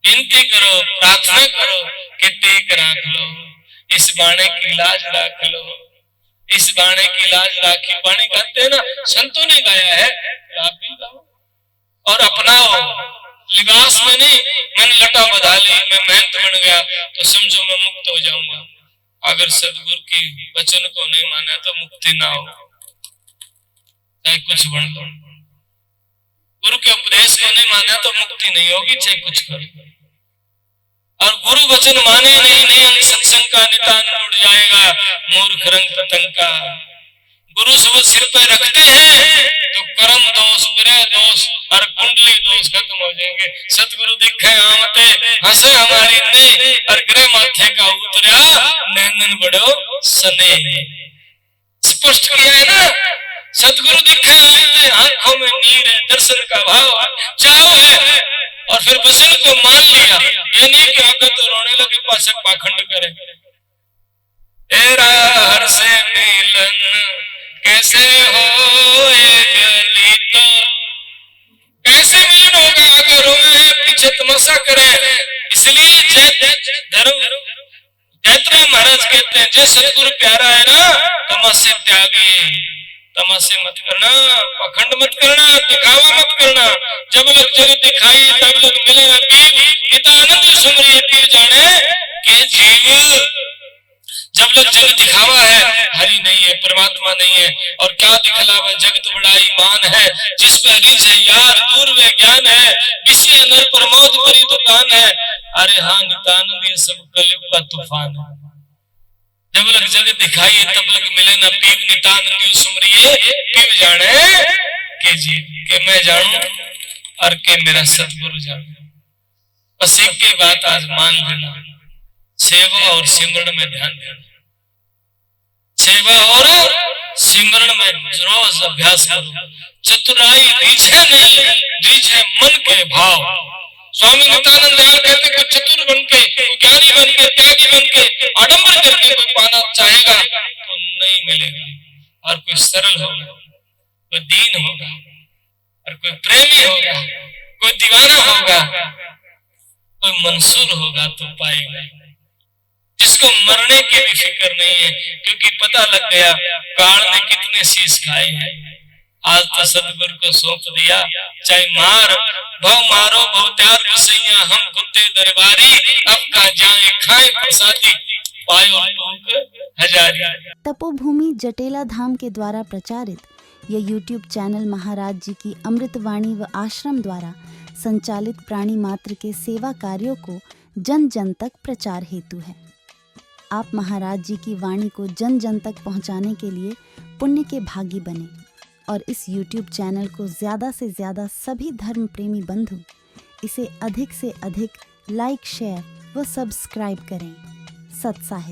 विनती करो, प्रार्थना करो कि टेक राख लो, इस बाणे की लाज राख लो, इस बाणे की लाज राखी। बाणी गाते हैं ना, संतों ने गाया है, आप भी गाओ और अपनाओ। लिबास में नहीं, मैंने लटा बधा ली, मैं मेहनत बन गया तो समझो मैं मुक्त हो जाऊंगा। अगर सदगुरु की वचन को नहीं माना तो मुक्ति ना हो, चाहे कुछ बन लो। गुरु के उपदेश को नहीं माना तो मुक्ति नहीं होगी, चाहे कुछ करो। और गुरु वचन माने नहीं, नियम सत्संग का नितान उड़ जाएगा, मूर्ख रंग पतंग का। गुरु शब्द सिर पर रखते हैं तो कर्म दोष, विरह दोष और कुंडली दोष खत्म हो जाएंगे। सतगुरु दिखे आमते हंसे हमारी ने, और ग्रह माथे का उतरा नैनन बड़ो सने। स्पष्ट किया है ना, सतगुरु दिखे आमते, आंखों में नीर है, दर्शन का भाव चाहो है, और फिर वचन को मान लिया। ये नहीं कि आकर तो रोने लगे पास पाखंड करे। तेरा हर से मिलन कैसे हो गलित, कैसे मिलन होगा अगर रोए पीछे तमाशा करे। इसलिए जय धर्म मैत्रेय महाराज कहते हैं जो सतगुरु प्यारा है ना, तमाशे त्यागी, तमाशे मत करना, पखंड मत करना, दिखावा मत करना। जब लोग जग दिखाई तब लोग मिले पीर, पिता आनंद सुमरिए पीर जाने के जीव। जब लोग जग दिखावा है, हरि नहीं है, परमात्मा नहीं है, और क्या दिखलावा जगत बड़ा ईमान है, जिस पे रीझ है यार दूर वे ज्ञान है, विषय नर प्रमोद परी दुकान है। अरे हाँ नितानंद ये सब कलयुग का तूफान है। जब लग जग दिखाई तब लग मिले ना पीव, नितानंद सुमरिए पीव जाने के जी, के मैं जानू और के मेरा सतगुरु जाने। बस एक की बात आज मान लेना, सेवा और सिमरण में ध्यान देना। सेवा और सिमरण में रोज अभ्यास करो। चतुराई रीझे नहीं, रीझे मन के भाव। स्वामी नित्यानंद दयाल कहते कोई चतुर बन के, कोई ज्ञानी बन के, त्यागी बन के, आडंबर करके कोई पाना चाहेगा तो नहीं मिलेगा। और कोई सरल होगा, कोई दीन होगा, और कोई प्रेमी होगा, कोई दीवाना होगा, कोई मंसूर होगा तो पाएगा। जिसको मरने की भी फिक्र नहीं है, क्योंकि पता लग गया काल ने कितने शीश खाए हैं। आज तो सतगुरु को सौंप दिया, चाहे मार भव मारो भव त्याग सैया, हम कुत्ते दरबारी, अब का जाए खाए प्रसादी, पायो लोग हजारी। तपोभूमि जटेला धाम के द्वारा प्रचारित यह YouTube चैनल महाराज जी की अमृतवाणी व आश्रम द्वारा संचालित प्राणी मात्र के सेवा कार्यों को जन जन तक प्रचार हेतु है। आप महाराज जी की वाणी को जन जन तक पहुंचाने के लिए पुण्य के भागी बने और इस YouTube चैनल को ज़्यादा से ज़्यादा सभी धर्म प्रेमी बंधु इसे अधिक से अधिक लाइक, शेयर व सब्सक्राइब करें। सत्साहिब।